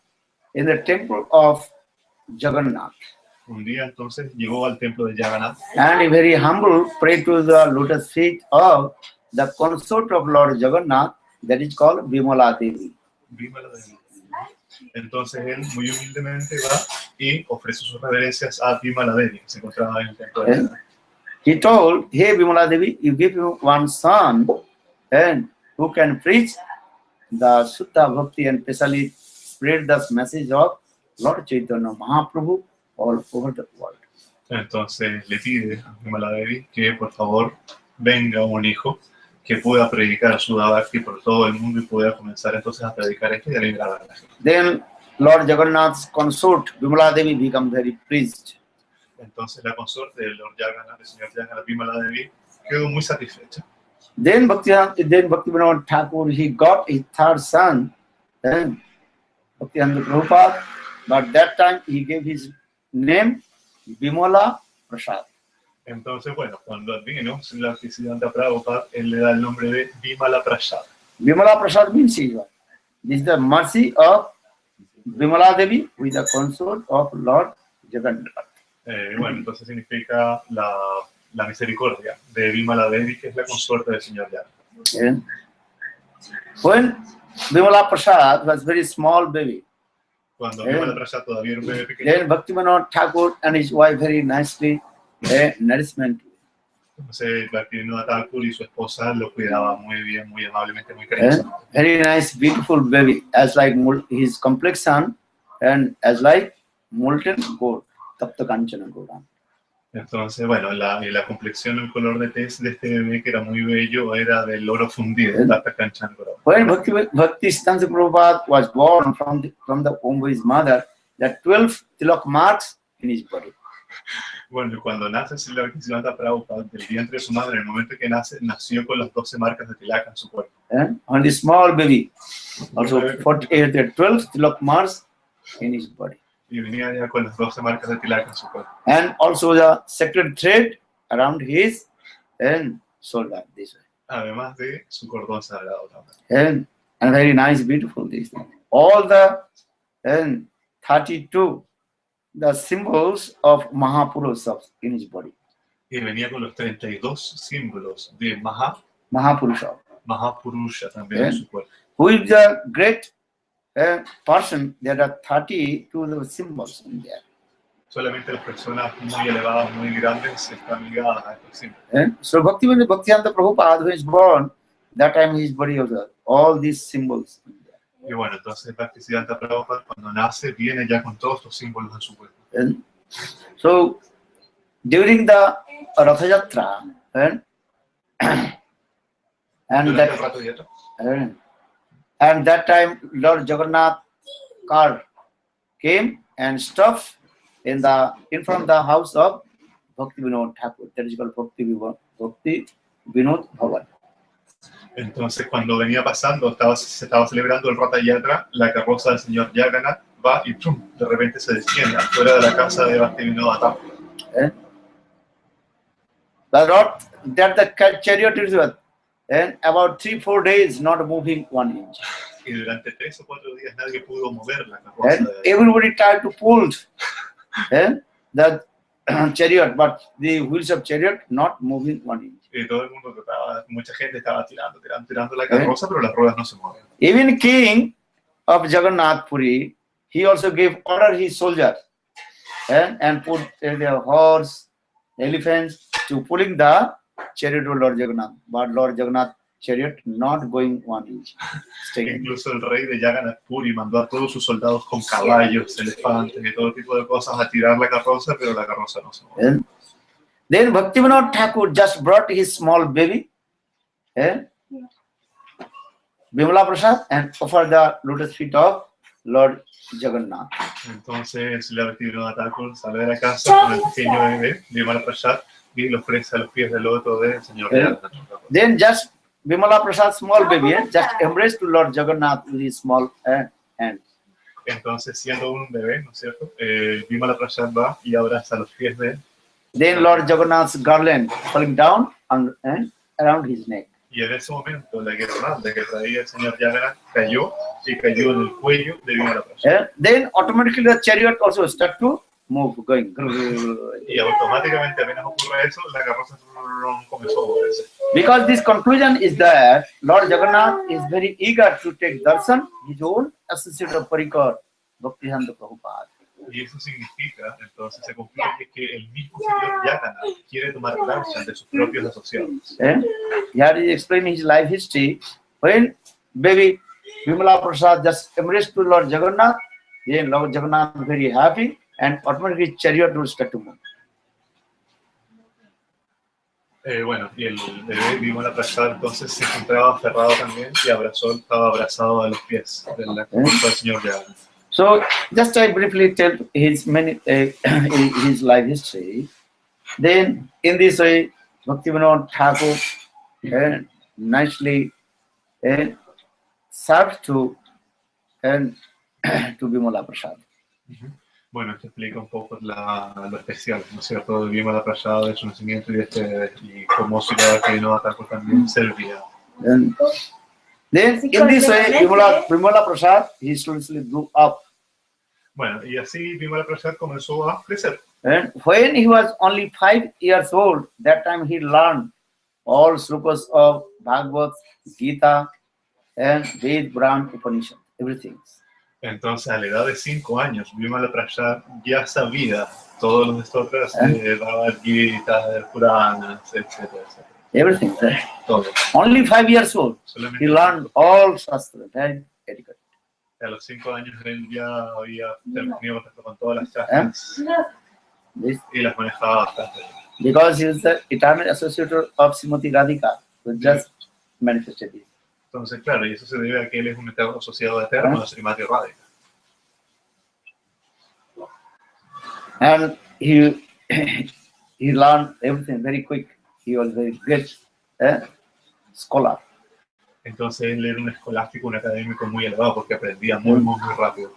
in the temple of Jagannath. Un día entonces llegó al templo de Jagannath. And he very humble prayed to the lotus feet of the consort of Lord Jagannath, that is called Vimala Devi. Vimala Devi. Entonces él muy humildemente va y ofrece sus reverencias a Vimala Devi, que se encontraba en el templo de Jagannath. He told, "Hey Vimala Devi, you give me one son, and who can preach the Suddha Bhakti and especially spread the message of Lord Chaitanya Mahaprabhu all over the world." Entonces le pide a Vimala Devi que por favor venga un hijo que pueda predicar Sudha Bhakti por todo el mundo y pueda comenzar entonces a predicar esto y a liberar a la gente. Then Lord Jagannath's consort Vimala Devi became very pleased. Entonces la consorte del Lord Jagannath, el señor Jagannath, Vimala Devi, quedó muy satisfecha. Then Bhaktivinoda Thakur, he got his third son, then Bhaktivinoda Prabhupada, but that time he gave his name Vimala Prasad. Entonces, bueno, cuando vino la Bhaktisiddhanta Prabhupada, él le da el nombre de Vimala Prasad. Vimala Prasad means this is the mercy of Vimala Devi with the consort of Lord Jagannath. Bueno, entonces significa la misericordia de Vimala Devi, que es la consorte del señor Jagannath. And when Vimala Prasad was very small baby, Cuando Vimala Prasad todavía era un bebé pequeño, then Bhaktivinoda Thakur and his wife very nicely nourishment. entonces Bhaktivinoda Thakur y su esposa lo cuidaba muy bien, muy amablemente, muy cariñosamente. Very nice, beautiful baby, as like his complexion and as like molten gold, tapta kanchana gold. Entonces, bueno, la complexión, el color de tez de este bebé, que era muy bello, era del oro fundido, tapta kanchana gold. When Bhaktisiddhanta Prabhupada was born from the womb of his mother, there are 12 tilak marks in his body. Bueno, cuando nace Srila Bhaktisiddhanta Prabhupada del vientre de su madre, en el momento que nace, nació con las 12 marcas de tilaka en su cuerpo. On the small baby, also 48, there are 12 tilak marks in his body. Y venía ya con las 12 marcas de tilaka en su cuerpo. And also the sacred thread around his shoulder, this way. Además de su cordón sagrado también. And very nice, beautiful this thing. All the 32 the symbols of Mahapurusha in his body. Y venía con los 32 símbolos de Mahapurusha. Mahapurusha también en su cuerpo. Who is the great person? There are 32 symbols in there. Solamente las personas muy elevadas, muy grandes, están ligadas a estos símbolos. So Bhaktivinoda Prabhupada, who is born, that time his body also, all these symbols in there. Y bueno, entonces Bhaktisiddhanta Prabhupada cuando nace viene ya con todos estos símbolos en su cuerpo. So during the Ratha Yatra, and that time Lord Jagannath car came and stopped in front of the house of Bhaktivinoda Thakur. That is called Bhakti Vinod Bhavan. Entonces, cuando venía pasando, se estaba celebrando el Ratha Yatra, la carroza del señor Jagannath va y ¡pum!, de repente se detiene fuera de la casa de Bhaktivinoda Thakur. The chariot is about 3-4 days not moving 1 inch. Y durante 3 o 4 días nadie pudo mover la carroza. Everybody tried to pull the chariot, but the wheels of chariot not moving 1 inch. Y todo el mundo trataba, mucha gente estaba tirando la carroza, pero las ruedas no se mueven. Even king of Jagannath Puri, he also gave order his soldiers and put their horse, elephants to pulling the chariot of Lord Jagannath. But Lord Jagannath chariot not going 1 inch. Incluso el rey de Jagannath Puri mandó a todos sus soldados con caballos, elefantes y todo tipo de cosas a tirar la carroza, pero la carroza no se mueve. Then Bhaktivinoda Thakur just brought his small baby, Vimala Prasad, and offered the lotus feet of Lord Jagannath. Entonces la Bhaktivinoda Thakur sale de la casa con el pequeño bebé, Vimala Prasad, y lo ofrece a los pies del loto del señor Jagannath. Then just Vimala Prasad, small baby, just embraced to Lord Jagannath with his small hand. Entonces, siendo un bebé, ¿no es cierto? Vimala Prasad va y abraza los pies de él. Then Lord Jagannath's garland falling down around his neck. Y en ese momento la guirnalda que traía el señor Jagannath cayó en el cuello de Vimala Prasad. Then automatically the chariot also start to move, going. Y automáticamente apenas ocurre eso, la carroza comenzó a moverse. Because this conclusion is that Lord Jagannath is very eager to take darshan, his own associate of Parikar, Bhaktisiddhanta Prabhupada. Y eso significa, entonces, se concluye que el mismo señor Jagannath quiere tomar darshan de sus propios asociados. Here he explained his life history. When baby Vimala Prasad just embraced to Lord Jagannath, then Lord Jagannath was very happy and automatically chariot will start to move. Bueno, y el bebé Vimala Prasad entonces se encontraba aferrado también y estaba abrazado a los pies de la culpa del señor Vana. So, just I briefly tell his his life history. Then, in this way, Bhaktivinoda Thakur nicely served to to Vimala Prasad. Bueno, esto explica un poco lo especial, ¿no es cierto?, de Vimala Prasad, de su nacimiento y cómo Srila Gurudev Thakur también servía. And then, in this way, Vimala Prasad, he slowly grew up. Bueno, y así Vimala Prasad comenzó a crecer. And when he was only 5 years old, that time he learned all slokas of Bhagavad Gita and Ved, Puran, Upanishad, everything. Entonces, a la edad de 5 años, Vimala Prasad ya sabía todos los stotras de Bhagavad Gita, de Puranas, etcétera, etcétera. Everything. Todo. Only 5 years old, Solamente he learned all Shastra, very adequate. A los 5 años él ya había tenido contacto con todas las chakras y las manejaba bastante. Because he is the eternal associate of Srimati Radhika, who just manifested it. Entonces, claro, y eso se debe a que él es un eterno asociado eterno de Srimati Radhika. And he learned everything very quick. He was very great scholar. Entonces él era un escolástico, un académico muy elevado porque aprendía muy rápido.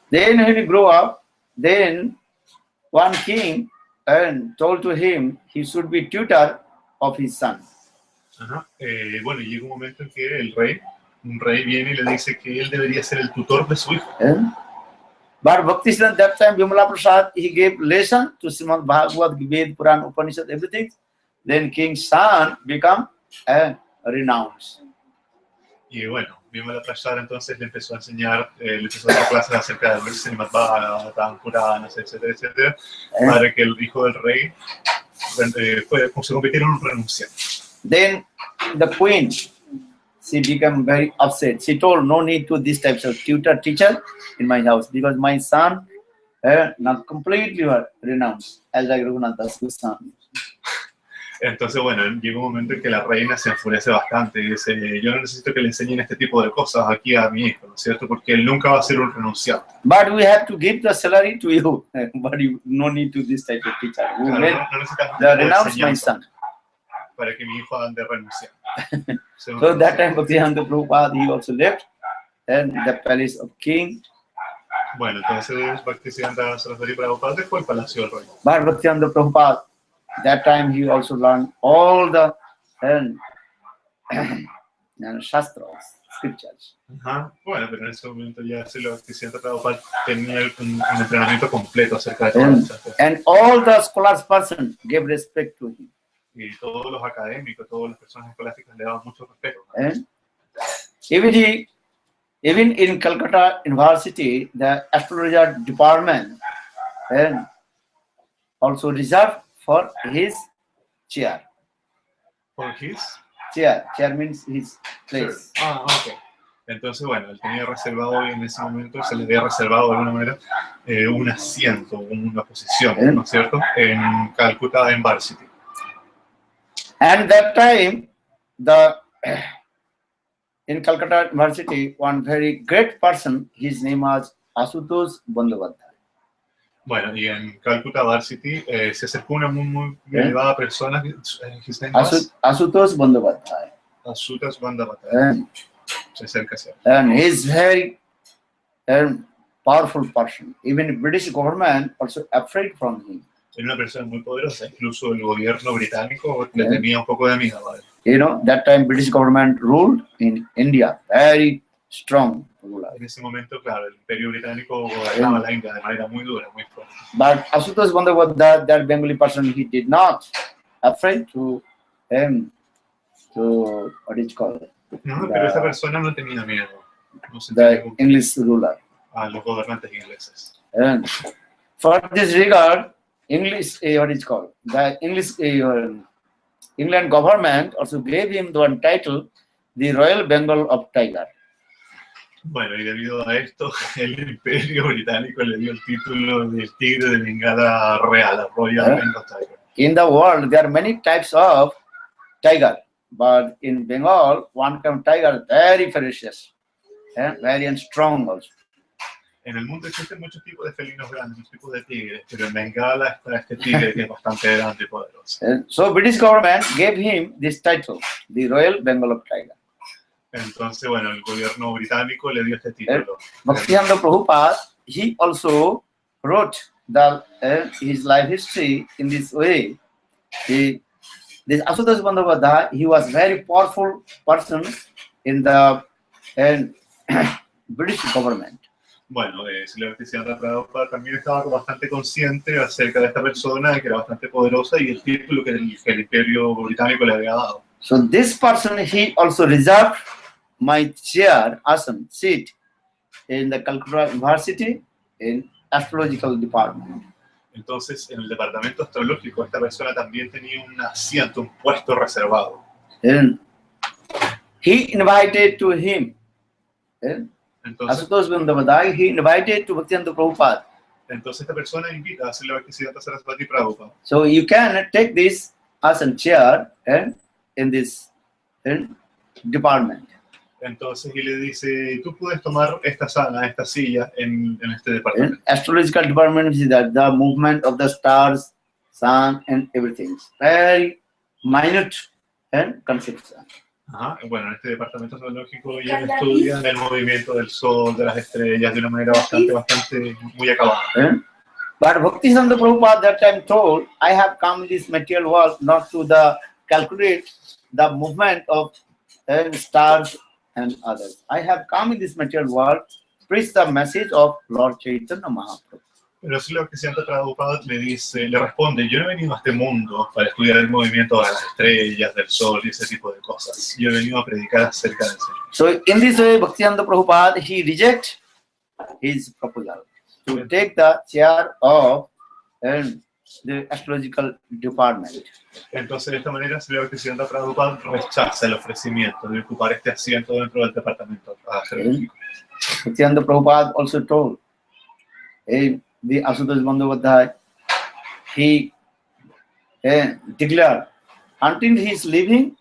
Then when he grew up, then one king told to him he should be tutor of his son. Ajá. Bueno, y llega un momento en que un rey viene y le dice que él debería ser el tutor de su hijo. But Bhaktisiddhanta, that time, Vimala Prasad, he gave lesson to Srimad Bhagavad, Ved, Puran, Upanishad, everything. Then King's son become renounced. Y bueno, Vimala Prasad entonces le empezó a enseñar, le empezó a dar clases acerca del Srimad Bhagavatam, Puranas, etcétera, etcétera, para que el hijo del rey se convirtiera en un renunciante. Then the queen, she became very upset. She told, no need to this types of teacher in my house, because my son not completely renounced as like Raghunatha's son. Entonces, bueno, llega un momento en que la reina se enfurece bastante y dice, yo no necesito que le enseñen este tipo de cosas aquí a mi hijo, ¿no es cierto? Porque él nunca va a ser un renunciante. But we have to give the salary to you, but you no need to this type of teacher. We Claro, made no necesitas the renounce my son. para que mi hijo ande renunciar. So that time Bhaktivedanta Prabhupada, he also left and the palace of king. Bueno, entonces Bhaktisiddhanta Saraswati Prabhupada dejó el palacio del rey. But Bhaktivedanta Prabhupada, that time he also learned all the shastras, scriptures. Ajá. Bueno, pero en ese momento ya Srila Bhaktisiddhanta Prabhupada tenía un entrenamiento completo acerca de todas las chakras. And all the scholars person gave respect to him. Y todos los académicos, todas las personas escolásticas le daban mucho respeto. And even in Calcutta University, the astrologer department also reserved for his chair. For his? Chair means his place. Sure. Ah, ok. Entonces, bueno, él tenía reservado en ese momento, se le había reservado de alguna manera un asiento, una posición, ¿no es cierto? En Calcuta University. And that time, in Calcutta University, one very great person, his name was Asutosh Bandyopadhyay. Bueno, y en Calcutta Varsity se acercó una muy elevada persona, his name was Asutosh Bandyopadhyay. Asutosh Bandyopadhyay. Se acerca hacia él. And he's very powerful person. Even British government also afraid from him. Era una persona muy poderosa, incluso el gobierno británico le tenía un poco de miedo a él. You know, that time British government ruled in India, very strong ruler. En ese momento, claro, el imperio británico gobernaba la India de manera muy dura, muy fuerte. But Asutosh Bandyopadhyay, that Bengali person, he did not afraid to what is called? No, pero esa persona no tenía miedo. No The English ruler. A los gobernantes ingleses. And for this regard, English, what is called? The English England government also gave him the one title, the Royal Bengal of Tiger. Bueno, y debido a esto, el imperio británico le dio el título del tigre de Bengala real, a Royal Bengal Tiger. in the world there are many types of tiger, but in Bengal one kind of tiger very ferocious and very strong also. En el mundo existen muchos tipos de felinos grandes, muchos tipos de tigres, pero en Bengala está este tigre que es bastante grande y poderoso. So British government gave him this title, the Royal Bengal Tiger. Entonces, bueno, el gobierno británico le dio este título. Bhaktivedanta Prabhupada, he also wrote his life history in this way. This Asutosh Bandhavadhyaya, he was very powerful person in the British government. Bueno, Srila Gurudev Prabhupada también estaba bastante consciente acerca de esta persona, que era bastante poderosa, y el título que el imperio británico le había dado. So this person, he also reserved my chair, asan, seat in the Calcutta University in astrological department. Entonces, en el departamento astrológico, esta persona también tenía un asiento, un puesto reservado. And he invited to him. Entonces, Asutosh Bandhavadhyaya, he invited to Bhaktivedanta Prabhupada. entonces esta persona invita a Srila Bhaktisiddhanta Saraswati Prabhupada. So you can take this asan chair in this department. Entonces, y le dice, tú puedes tomar esta silla en este In departamento. astrological department is that the movement of the stars, sun and everything. Very minute conception. Ajá. Bueno, en este departamento astrológico ellos estudian el movimiento del sol, de las estrellas, de una manera bastante muy acabada. But Bhaktisiddhanta Prabhupada that time told, I have come in this material world not to calculate the movement of stars and others. I have come in this material world to preach the message of Lord Chaitanya Mahaprabhu. Pero eso es lo que Santa Prabhupada le responde, yo no he venido a este mundo para estudiar el movimiento de las estrellas, del sol y ese tipo de cosas. Yo he venido a predicar acerca del Señor. So in this way, Bhaktisiddhanta Prabhupada, he rejected his proposal to take the chair of the astrological department. Entonces, de esta manera, se ve que Santa Prabhupada rechaza el ofrecimiento de ocupar este asiento dentro del departamento astrológico. Bhaktisiddhanta Prabhupada also told, the Asutosh Bandhavadhyaya, he declared, until he is living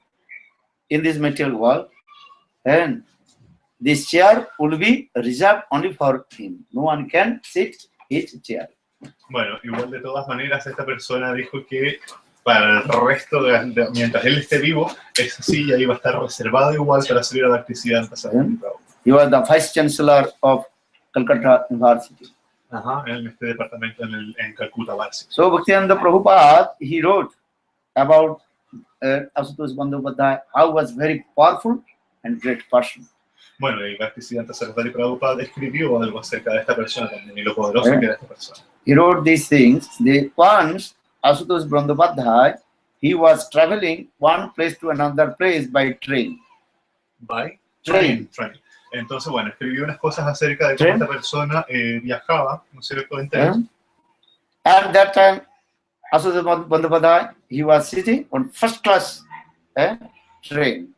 in this material world, and this chair will be reserved only for him. No one can sit his chair. Bueno, igual de todas maneras, esta persona dijo que para el resto mientras él esté vivo, esa silla iba a estar reservada igual para servir a Bhaktisiddhanta Saraswati Prabhupada. He was the vice chancellor of Calcutta University. Ajá, en este departamento en Calcuta, Varsity. So Bhaktisiddhanta Prabhupada, he wrote about Asutosh Bandhavadhyaya, how was very powerful and great person. Bueno, y Bhaktisiddhanta Saraswati Prabhupada escribió algo acerca de esta persona también y lo poderoso que era esta persona. He wrote these things. Once Asutosh Bandhavadhyaya, he was traveling one place to another place by train. By Train. Entonces, bueno, escribió unas cosas acerca de cómo esta persona viajaba, ¿no es cierto?, en tren. At that time, Asutosh Bandhavadhyaya, he was sitting on first class train.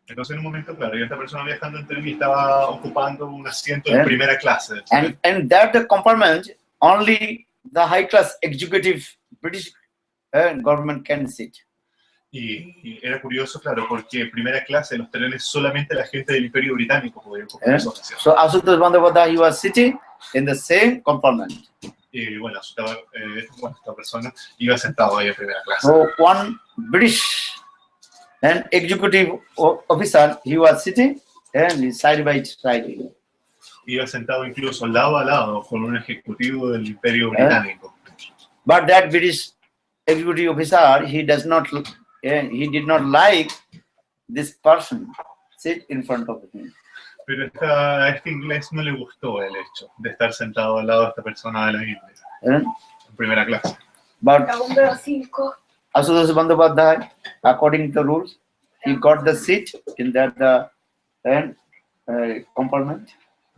Entonces, en un momento, claro, y esta persona viajando en tren y estaba ocupando un asiento en primera clase. And that the compartment, only the high class executive British government can sit. Y era curioso, claro, porque en primera clase de los trenes solamente la gente del Imperio Británico podía ocupar esos asientos. So Asutosh Bandhavadhyaya, he was sitting in the same compartment. Y bueno, esta persona iba sentado ahí en primera clase. So one British executive officer, he was sitting and side by side. Iba sentado incluso lado a lado con un ejecutivo del Imperio Británico. But that British executive officer, he did not like this person sit in front of him. Pero a este inglés no le gustó el hecho de estar sentado al lado de esta persona de la India en primera clase. But Asutosh Bandhavadhyaya, according to the rules, he got the seat in that compartment.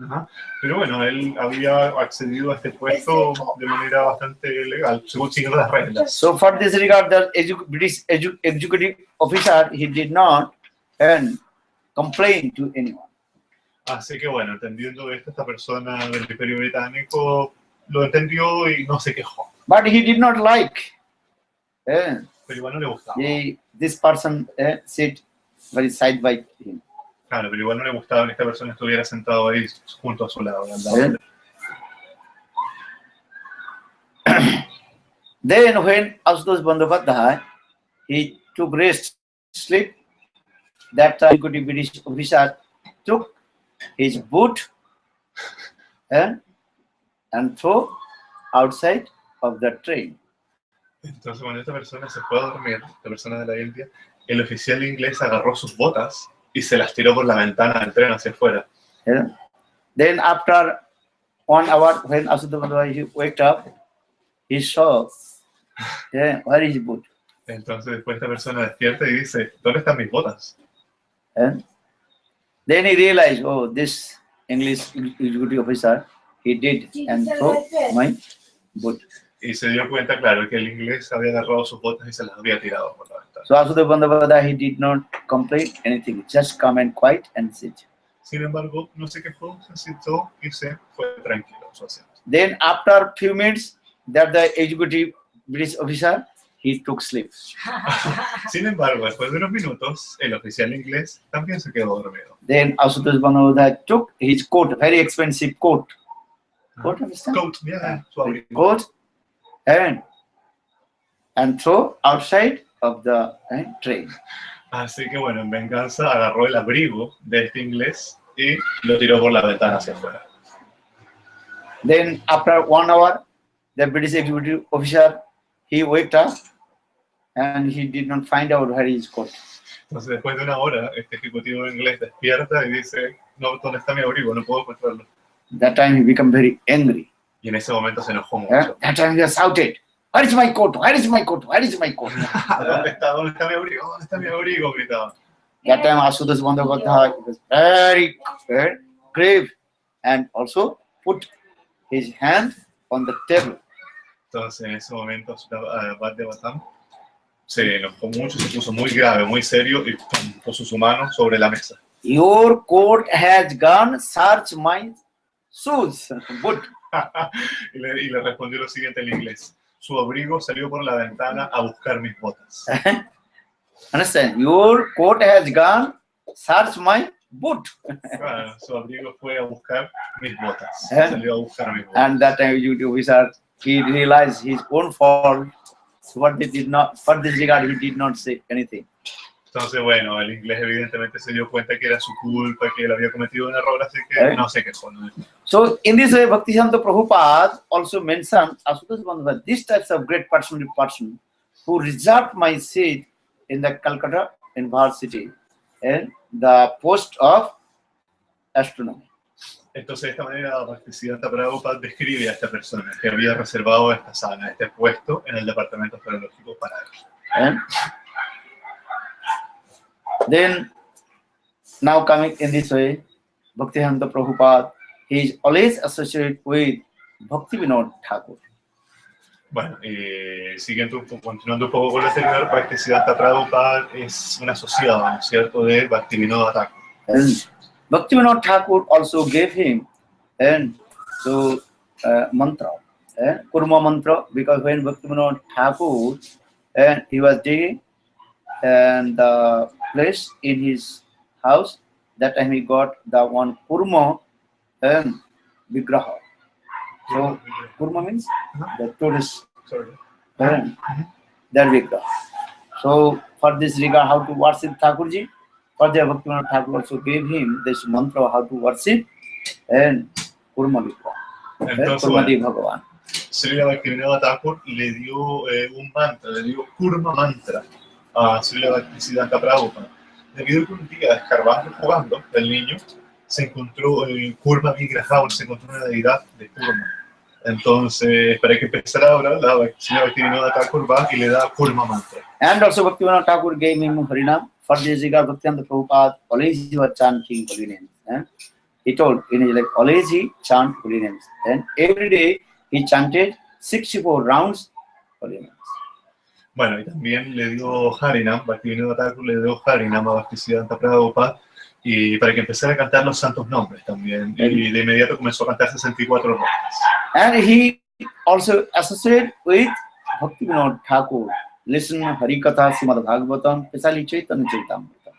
Ajá. Pero bueno, él había accedido a este puesto de manera bastante legal, según siguiendo las reglas. So for this regard, the British executive officer, he did not complain to anyone. Así que bueno, entendiendo esto, esta persona del Imperio Británico lo entendió y no se quejó. But he did not like Eh, Pero igual no le gustaba. this person sit very side by him. Claro, pero igual no le gustaba que esta persona estuviera sentado ahí junto a su lado. Al lado. Then when Asutosh Bandyopadhyay, he took rest, sleep, that time executive British officer took his boot and threw outside of the train. Entonces cuando esta persona se fue a dormir, la persona de la India, el oficial inglés agarró sus botas y se las tiró por la ventana del tren hacia afuera. Then after 1 hour, when Asutosh Bandyopadhyay waked up, he saw, where is his boot? Entonces después esta persona despierta y dice, ¿dónde están mis botas? Then he realized, oh, this English executive officer, he did and threw my boot. Y se dio cuenta, claro, que el inglés había agarrado sus botas y se las había tirado por la ventana. So Asutosh Bandyopadhyay, he did not complain anything, just come and quiet and sit. Sin embargo, no se quejó, se sentó y se fue tranquilo a su asiento. Then after few minutes, that the executive British officer, he took sleep. Sin embargo, después de unos minutos, el oficial inglés también se quedó dormido. Then Asutosh Bandyopadhyay took his coat, very expensive coat. Coat, understand? Coat, yeah, su abrigo. Coat and throw outside of the train. Así que bueno, en venganza agarró el abrigo de este inglés y lo tiró por la ventana hacia afuera. Then after 1 hour, the British executive officer, he waked up and he did not find out where his coat. Entonces después de una hora, este ejecutivo inglés despierta y dice, no, ¿dónde está mi abrigo? No puedo encontrarlo. That time he became very angry. Y en ese momento se enojó mucho. That time he shouted, where is my coat? Where is my coat? Where is my coat? ¿Dónde está mi abrigo? ¿Dónde está mi abrigo? Gritaba. That time Asutosh Bandyopadhyay was very grave and also put his hand on the table. Entonces en ese momento Bandyopadhyay se enojó mucho, se puso muy grave, muy serio y puso su mano sobre la mesa. Your coat has gone, search my shoes. Boot. y le respondió lo siguiente en inglés. Su abrigo salió por la ventana a buscar mis botas. Understand? Your coat has gone, search my boot. Bueno, su abrigo fue a buscar mis botas. Salió a buscar mis botas. And that time you officer, he realized his own fault. For this regard, he did not say anything. Entonces, bueno, el inglés evidentemente se dio cuenta que era su culpa, que él había cometido un error, así que no se quejó. ¿No? So, in this way, Bhaktisiddhanta Prabhupada also mentioned Asutosh Bandyopadhyay, this types of great person who reserved my seat in the Calcutta University and the post of astronomy. Entonces, de esta manera, Bhaktisiddhanta Prabhupada describe a esta persona que había reservado esta sala, este puesto en el departamento astrológico para él. Then, now coming in this way, Bhaktisiddhanta Prabhupada, he is always associated with Bhakti Vinod Thakur. Bueno, continuando un poco con lo anterior, Bhaktisiddhanta Prabhupada es un asociado, ¿no es cierto?, de Bhaktivinoda Thakur. And Bhaktivinoda Thakur also gave him mantra, Kurma mantra, because when Bhaktivinoda Thakur he was digging and the place in his house, that time he got the one Kurma Vigraha. So Kurma means the tourist, that Vigraha. So for this regard, how to worship Thakurji, for the Bhaktivinoda Thakur also gave him this mantra how to worship and Kurma Vigraha, Kurma Di Bhagavan. Srila Bhaktivinoda Thakur le dio un mantra, le dio Kurma mantra a Srila Bhaktisiddhanta Prabhupada. Debido a que un día, escarbando, jugando, el niño se encontró Kurma Vigraha, se encontró una deidad de Kurma. Entonces, para que empezara ahora, la Srila Bhaktivinoda Thakur va y le da Kurma mantra. And also Bhaktivinoda Thakur gave him Harinam. For this regard, Bhaktivinoda Prabhupada always he was chanting holy names. He told, always he chant holy names. And every day he chanted 64 rounds holy names. Bueno, y también le dio Harinam, Bhaktivinoda Thakur le dio Harinam a Bhaktisiddhanta Prabhupada y para que empezara a cantar los santos nombres también. Y de inmediato comenzó a cantar 64 nombres. And he also associated with Bhaktivinoda Thakur listen Harikatha Srimad Bhagavatam, especially Chaitanya Charitamrita.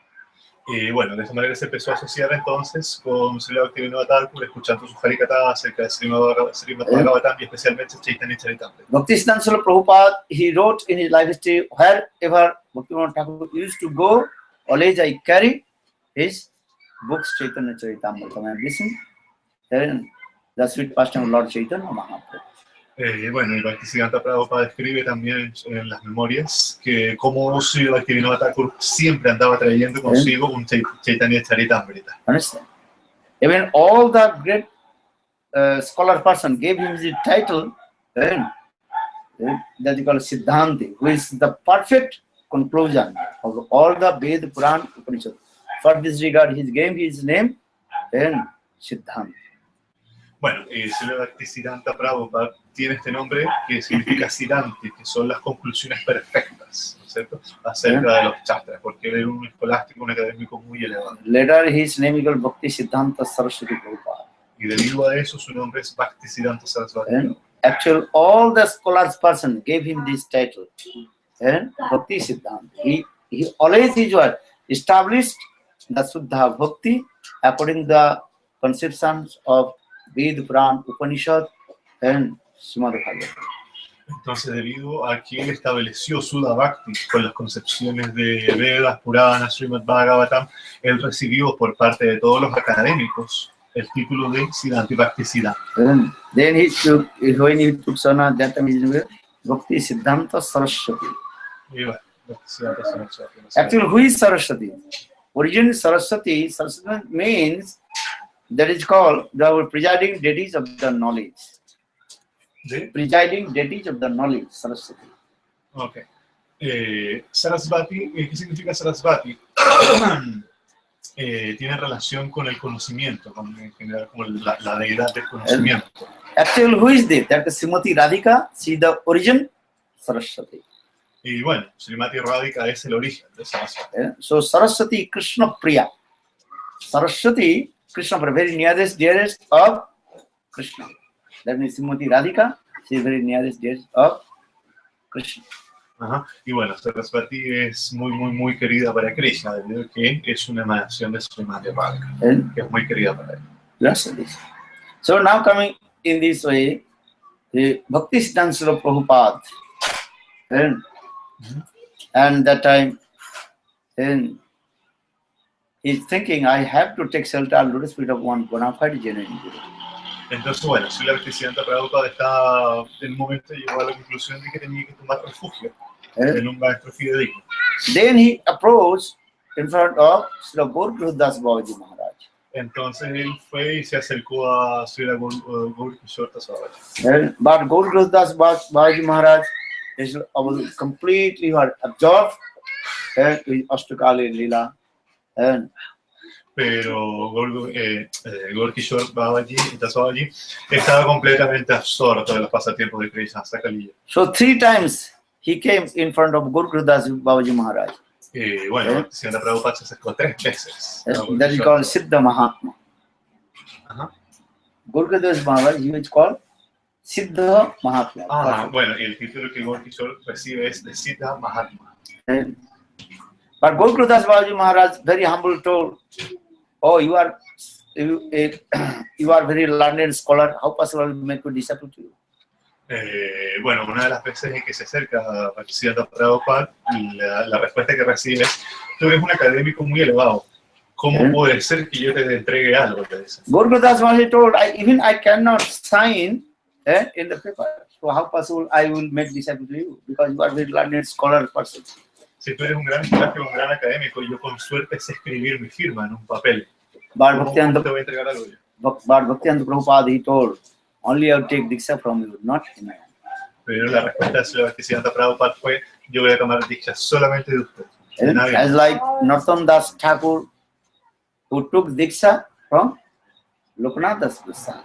Y bueno, de esa manera se empezó a asociar entonces con Srila Bhaktivinoda Thakur, escuchando su Harikatha acerca de Srimad Bhagavatam y especialmente Chaitanya Charitamrita. Bhaktisiddhanta Srila Prabhupada, he wrote in his life history, wherever Bhaktivinoda Thakur used to go, always I carry his books Chaitanya Charitamrita. And listen, then the sweet pastime of Lord Chaitanya Mahaprabhu. Bueno, y Bhaktisiddhanta Prabhupada escribe también en las memorias que como Sri Bhaktivinoda Thakur siempre andaba trayendo consigo un Chaitanya Charitamrita. Understand? Even all the great scholar person gave him the title that they call Siddhanti, who is the perfect conclusion of all the Veda, Puran, Upanishad. For this regard, he gave his name Siddhanti. Bueno, Srila Bhaktisiddhanta Prabhupada tiene este nombre que significa Siddhanti, que son las conclusiones perfectas, ¿no es cierto?, acerca de los chastras, porque él era un escolástico, un académico muy elevado. Later, his name is Bhaktisiddhanta Saraswati Prabhupada. Y debido a eso, su nombre es Bhaktisiddhanta Saraswati. And actually, all the scholars person gave him this title, Bhaktisiddhanta. He always established the Suddha Bhakti according to the conceptions of Ved, Puran, Upanishad, and Srimad Bhagavatam. Entonces, debido a que él estableció Sudha Bhakti con las concepciones de Vedas, Puranas, Srimad Bhagavatam, él recibió por parte de todos los académicos el título de Siddhanti Bhaktisiddhanta. Then he took, when he took Sana, that time his name was Bhaktisiddhanta Saraswati. Y bueno, Bhaktisiddhanta Saraswati. Actually, who is Saraswati? Origin Saraswati, Saraswati means that is called the presiding deities of the knowledge. ¿De? Presiding deities of the knowledge, Saraswati. Ok. Sarasvati, ¿qué significa Sarasvati? Tiene relación con el conocimiento, en general como la deidad del conocimiento. Actually, who is that? That is Srimati Radhika, she the origin, Saraswati. Y bueno, Srimati Radhika es el origen de Sarasvati. So Saraswati, Krishna Priya. Saraswati, Krishna Priya, very dearest of Krishna. That means Srimati Radhika, she is very nearest dearest of Krishna. Ajá. Y bueno, Sarasvati es muy querida para Krishna, debido a que es una emanación de Srimati Radhika, que es muy querida para él. Yes, so now coming in this way, the Bhaktisiddhanta Srila Prabhupada, and that time, then he's thinking, I have to take shelter and lotus feet of one bona fide genuine Guru. Entonces, bueno, Srila Bhaktisiddhanta Prabhupada está en un momento llegó a la conclusión de que tenía que tomar refugio en un maestro fidedigno. Then he approached in front of Srila Gurudev Babaji Maharaj. Entonces él fue y se acercó a Srila Gurudev Babaji. But Gurudev Babaji Maharaj is completely absorbed with Ashtakali Lila. Pero Gorkishore Babaji estaba completamente absorto de los pasatiempos de Krishna hasta Kaliya. So 3 times he came in front of Gurudev Babaji Maharaj. Bueno, Bhaktisiddhanta Prabhupada se acercó 3 veces. That is called Siddha Mahatma. Gurudev Maharaj, he is called Siddha Mahatma. Bueno, y el título que Gorkishore recibe es de Siddha Mahatma. But Gurudev Babaji Maharaj, very humble, told, "Oh, you are very learned scholar. How possible to make a disciple to you?" Bueno, una de las veces en que se acerca a Bhaktisiddhanta Prabhupada, la respuesta que recibe es: tú eres un académico muy elevado. ¿Cómo puede ser que yo te entregue algo? Gurudev Babaji told, even I cannot sign in the paper. So how possible I will make disciple to you? Because you are very learned scholar person. Si tú eres un gran escolástico, un gran académico, yo con suerte sé escribir mi firma en un papel. ¿Cómo te voy a entregar algo yo? But Bhaktisiddhanta Prabhupada, he told, only I will take Diksha from you, not him. Pero la respuesta de Srila Bhaktisiddhanta Prabhupada fue: yo voy a tomar Diksha solamente de usted. As like Narottam Das Thakur, who took Diksha from Lokanath Das Goswami.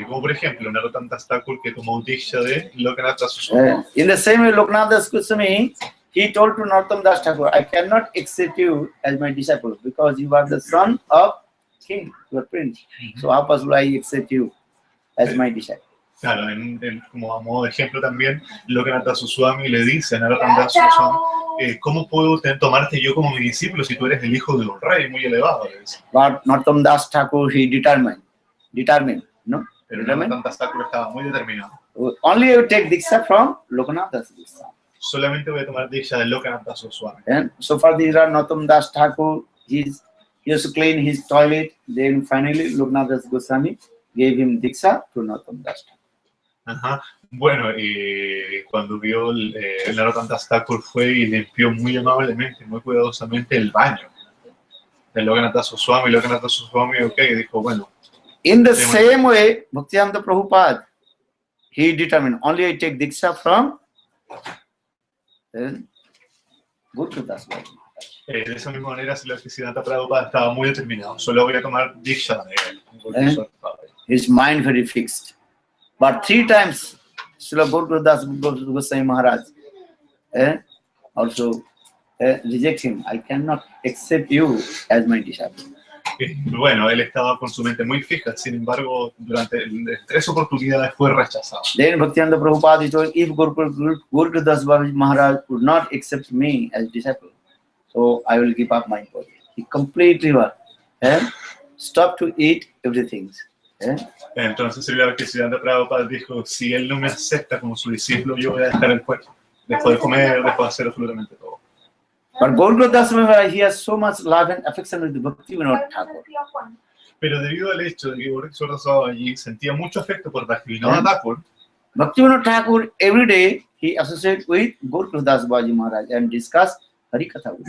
Como por ejemplo, Narottam Das Thakur, que tomó Diksha de Lokanath Das Goswami. In the same way, Lokanath Das Goswami, he told to Narottam Das Thakur, I cannot accept you as my disciple because you are the son of king, you are prince. So how possible I accept you as my disciple? Claro, como a modo de ejemplo también, Lokanatha Swami le dice a Narottam Swami, ¿cómo puedo tomarte yo como mi discípulo si tú eres el hijo de un rey muy elevado? Le dice. But Narottam Das Thakur, he determined, no? Pero Narottam Das Thakur estaba muy determinado. Only you take Diksha from Lokanatha Swami. Solamente voy a tomar Diksha de Lokanatha Swami. And so far these are Narottam Das Thakur, he used to clean his toilet, then finally Lokanatha Goswami gave him Diksha to Narottam Das Thakur. Ajá. Bueno, cuando vio el Narottam Das Thakur fue y limpió muy amablemente, muy cuidadosamente el baño de Lokanatha Swami. Lokanatha Swami, dijo, bueno. In the same way, Bhaktivedanta Prabhupada, he determined, only I take Diksha from Gurudev. De esa misma manera, Srila Gurudev Prabhupada estaba muy determinado. Solo voy a tomar Diksha de él. His mind very fixed. But 3 times, Srila Gurudev Goswami Maharaj also reject him. I cannot accept you as my disciple. Bueno, él estaba con su mente muy fija, sin embargo, durante 3 oportunidades fue rechazado. Then Bhaktivedanta Prabhupada told, if Gurudev Maharaj would not accept me as disciple, so I will give up my body. He completely stopped to eat everything. Entonces Srila Gurudev Prabhupada dijo, si él no me acepta como su discípulo, yo voy a dejar el cuerpo. Después de comer, después de hacer absolutamente todo. But Gurudev Maharaj, he has so much love and affection with Bhaktivinoda Thakur. Pero debido al hecho de que Gurudev allí sentía mucho afecto por Bhaktivinoda Thakur, Bhaktivinoda Thakur every day he associated with Gurudev Maharaj and discussed Harikatha with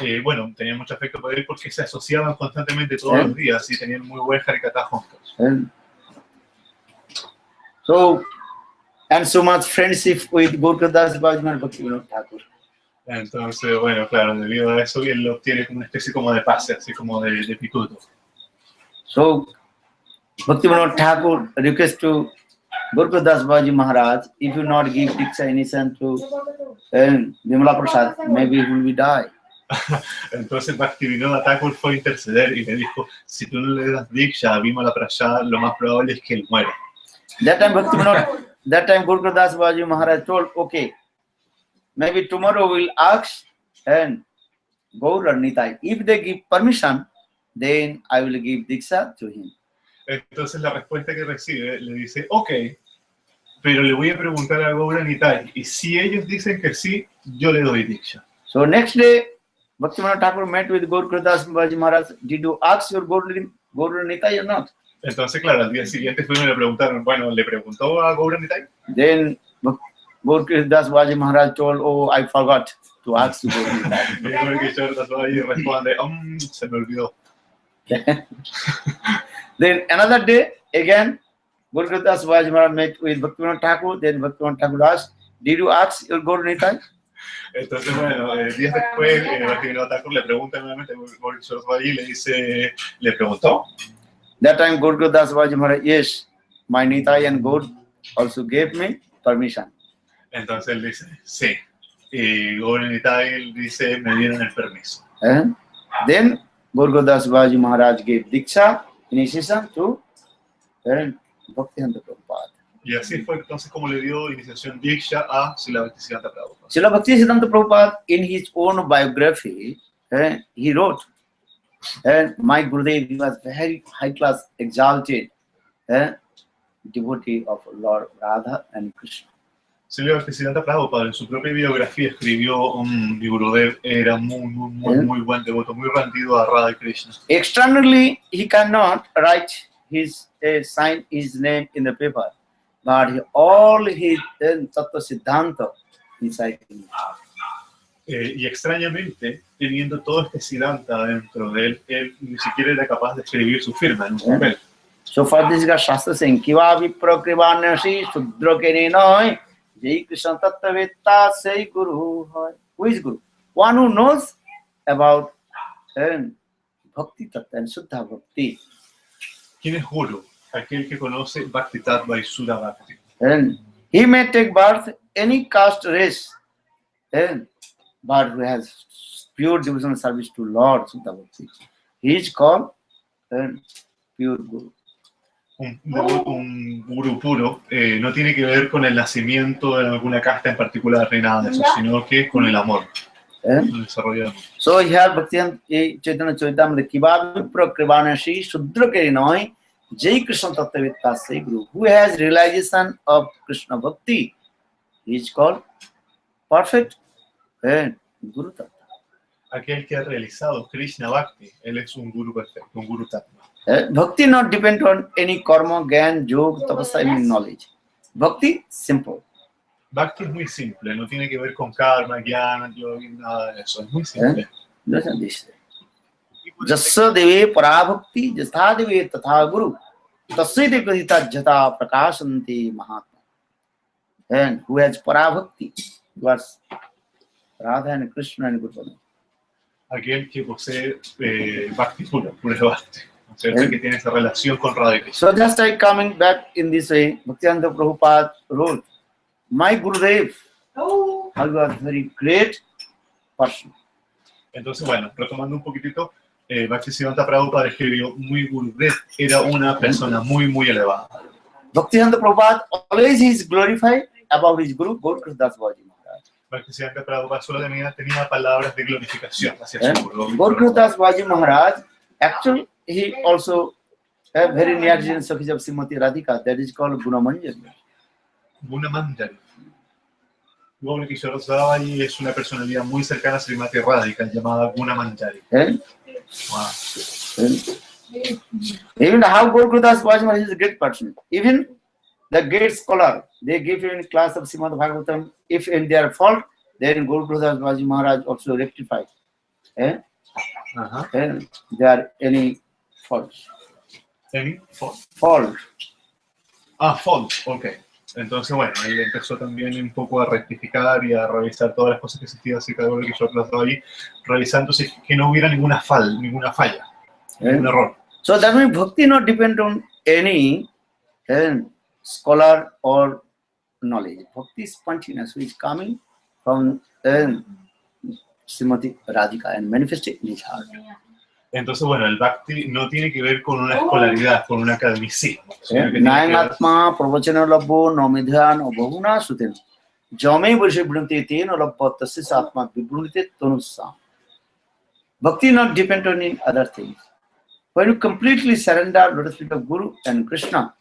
him. Bueno, tenía mucho afecto por él porque se asociaban constantemente todos los días y tenían muy buen Harikatha juntos. So, and so much friendship with Gurudev Maharaj, Bhaktivinoda Thakur. Entonces, bueno, claro, debido a eso él obtiene como una especie como de pase, así como de pituto. So, Bhaktivinoda Thakur request to Gurudev Maharaj, if you not give Diksha initiation to Vimala Prasad, maybe he will die. Entonces Bhaktivinoda Thakur fue a interceder y le dijo, si tú no le das Diksha a Vimala Prasad, lo más probable es que él muera. That time Gurudev Maharaj told, okay, maybe tomorrow we'll ask and Gaur or Nitai. If they give permission, then I will give Diksha to him. Entonces la respuesta que recibe le dice, ok, pero le voy a preguntar a Gaura Nitai, y si ellos dicen que sí, yo le doy Diksha. So next day, Bhaktivinoda Thakur met with Gurudev Maharaj. Did you ask your Gaur Nitai or not? Entonces, claro, al día siguiente fueron y le preguntaron, bueno, ¿le preguntó a Gaura Nitai? Then Gurudev Maharaj told, oh, I forgot to ask you Gaur Nitai. Y responde, se me olvidó. Then another day, again, Gurudev Maharaj met with Bhaktivinoda Thakur. Then Bhaktivinoda Thakur asked, did you ask your Gaur Nitai? Entonces, bueno, días después, Bhaktivinoda Thakur le pregunta nuevamente a Gurudev y le dice, ¿le preguntó? That time Gurudev Maharaj, yes, my Nitai and Gaur also gave me permission. Entonces él dice, sí. Y Gaur Nitai dice, me dieron el permiso. Then Gurudev Maharaj gave Diksha initiation to Bhaktivedanta Prabhupada. Y así fue entonces como le dio iniciación Diksha a Srila Bhaktisiddhanta Prabhupada. Srila Bhaktisiddhanta Prabhupada, in his own biography, he wrote, my Gurudev, he was very high class, exalted devotee of Lord Radha and Krishna. Srila Bhaktisiddhanta Prabhupada en su propia biografía escribió mi Gurudev era muy buen devoto, muy rendido a Radha y Krishna. Externally, he cannot write his sign his name in the paper, but all his Tattva Siddhanta inside him. Y extrañamente, teniendo todo este siddhanta dentro de él, él ni siquiera era capaz de escribir su firma en un papel. So for this guy, Shastra saying, Kiva viprakrivanyasi sudra kene noi, Jai Krishna Tattva Sei Guru. Who is Guru? One who knows about Bhakti Tattva and Suddha Bhakti. ¿Quién es Guru? Aquel que conoce Bhakti Tattva y Suddha Bhakti. And he may take birth any caste race, but who has pure devotional service to Lord Suddha Bhakti. He is called pure Guru. un guru puro no tiene que ver con el nacimiento de alguna casta en particular ni nada de eso, sino que con el amor. El desarrollo. So here Bhakti Chaitanya Charitamrita Kiva Prakrivanashi Sudra Karinoi Jai Krishna Tattvavitta Sai Guru. Who has realization of Krishna Bhakti, he is called perfect Guru Tattva. Aquel que ha realizado Krishna Bhakti, él es un guru perfecto, un guru tattva. Bhakti not depend on any karma, gyan, yoga, tapasya, and knowledge. Bhakti simple. Bhakti es muy simple, no tiene que ver con karma, jnana, yoga, nada de eso, es muy simple. Listen this. Jasya deve parabhakti, jatha deve tatha guru, tasya deve kadita jata prakashanti mahatma. And who has parabhakti? Was Radha and Krishna and Guru. Aquel que posee Bhakti pura Bhakti, ¿no es cierto? Que tiene esa relación con Radha y Krishna. So just like coming back in this way, Bhaktivedanta Prabhupada wrote, my Gurudev, I was a very great person. Entonces, bueno, retomando un poquitito, Bhaktisiddhanta Prabhupada escribió, muy Gurudev era una persona muy, muy elevada. Bhaktivedanta Prabhupada always is glorified about his Guru, Gaur Krishnadas Babaji Maharaj. Bhaktisiddhanta Prabhupada solo tenía palabras de glorificación hacia su Guru. Gaur Krishnadas Babaji Maharaj, actually, he also have very near genus of Srimati Radhika, that is called Gunamanjari. Gunamanjari. Gaur Krishnadas es una personalidad muy cercana a Srimati Radhika, llamada Gunamanjari. Wow. Even how Gaur Krishnadas Babaji Maharaj is a great person. Even the great scholar, they give you in class of Srimad Bhagavatam, if in their fault, then Gaur Krishnadas Babaji Maharaj also rectified. There are any faults. ¿Any fault? Fault. Ah, fault, ok. Entonces, bueno, ahí empezó también un poco a rectificar y a revisar todas las cosas que existían acerca de lo que yo trataba ahí, revisándose que no hubiera ninguna falla, ningún error. So that means bhakti not depend on any scholar or knowledge. Bhakti is spontaneous, which is coming from Srimati Radhika and manifested in his heart. Entonces, bueno, el bhakti no tiene que ver con una escolaridad, con un academicismo. Nayanatma pravachana labbo nomidhan obahuna suten jame varshe brunte ten labbo tasis atma vibrunite tonusam. Bhakti not depend on any other things. When you completely surrender to the feet of Guru and Krishna,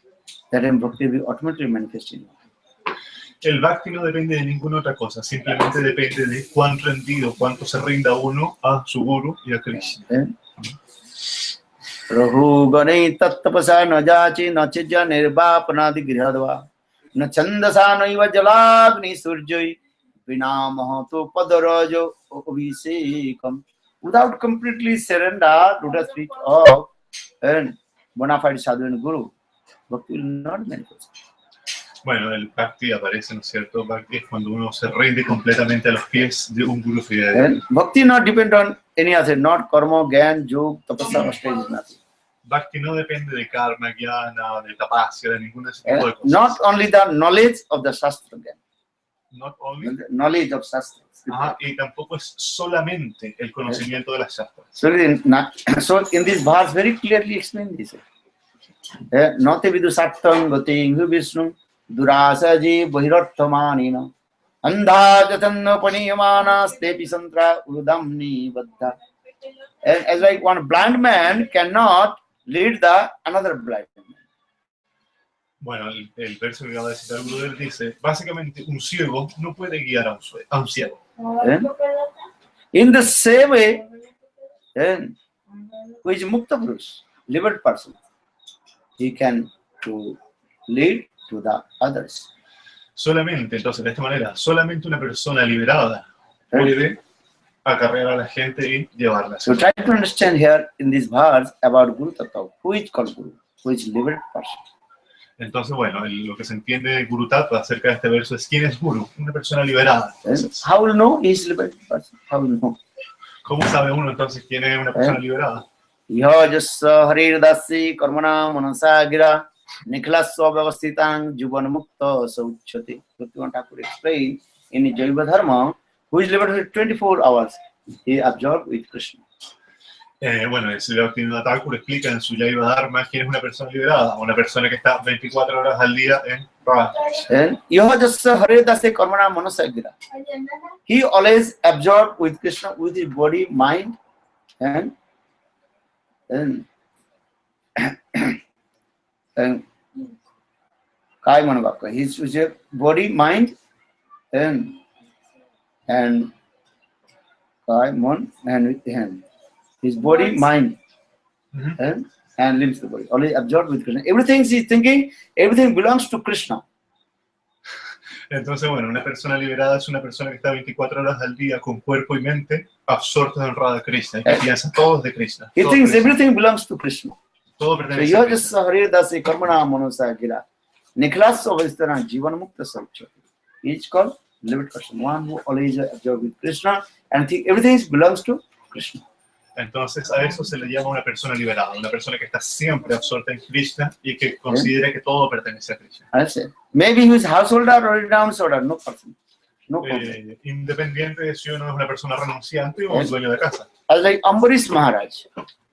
then bhakti will automatically manifest in you. El bhakti no depende de ninguna otra cosa, simplemente depende de cuán rendido, cuánto se rinda uno a su Guru y a Krishna. Rahu Gane Tattapasa na jachi na chija nirvapanadi grihadva na chandasa na iva jalagni surjoi vina mahato padarajo abhisekam. Without completely surrender to the feet of bona fide sadhu and Guru, bhakti will not manifest. Bueno, el bhakti aparece, ¿no es cierto? Bhakti es cuando uno se rinde completamente a los pies de un guru fiel. Bhakti not depend on any other, not karma, gyan, yoga, tapasya, stage, nothing. Bhakti no depende de karma, jnana, de tapasya, de ninguna de ese tipo de cosas. Not only the knowledge of the shastra, Not only. The knowledge of shastra. Y tampoco es solamente el conocimiento de las shastras. So in this verse very clearly explained this. Nate vidu sattam gati vishnu durasaji bahirarthamanina andha jatanna paniyamana stepi santra udamni baddha. And as like one blind man cannot lead the another blind man. Bueno, el verso que acaba de citar Gurudev dice, básicamente un ciego no puede guiar a un ciego. In the same way, who is Mukta Purush, liberal person, he can to lead to the others. Solamente, entonces, de esta manera, solamente una persona liberada puede acarrear a la gente y llevarla. So try to understand here in this verse about Guru Tattva. Who is called Guru? Who is liberal person? Entonces, bueno, lo que se entiende de Guru Tattva acerca de este verso es ¿quién es Guru? Una persona liberada. Entonces, how will know he is liberal person? How will know? ¿Cómo sabe uno entonces quién es una persona liberada? Yajasa haridasi karmana manasa gira niklasva vyavastitang juvan mukta sauchati. Bhaktivinoda Thakur explained in Jaiva Dharma, who is liberated 24 hours, he absorbed with Krishna. Bueno, el Srila Gurudev Thakur explica en su Jaiva Dharma quién es una persona liberada, una persona que está 24 horas al día en Radha. He always absorbed with Krishna, with his body, mind, and Kai Manavaka. His body, mind, and Kai Mon and with hand. His body, mind, and limbs the body. Always absorbed with Krishna. Everything he's thinking, everything belongs to Krishna. Entonces, bueno, una persona liberada es una persona que está 24 horas al día con cuerpo y mente absortos en Radha Krishna y que piensa todo de Krishna. He thinks everything belongs to Krishna. Todo pertenece a Krishna. He is called liberate person, one who always absorbed with Krishna and think everything belongs to Krishna. Entonces a eso se le llama una persona liberada, una persona que está siempre absorta en Krishna y que considera que todo pertenece a Krishna. Maybe he is householder or downsholder, no person. No independiente de si uno es una persona renunciante o un dueño de casa. As like Ambarish Maharaj,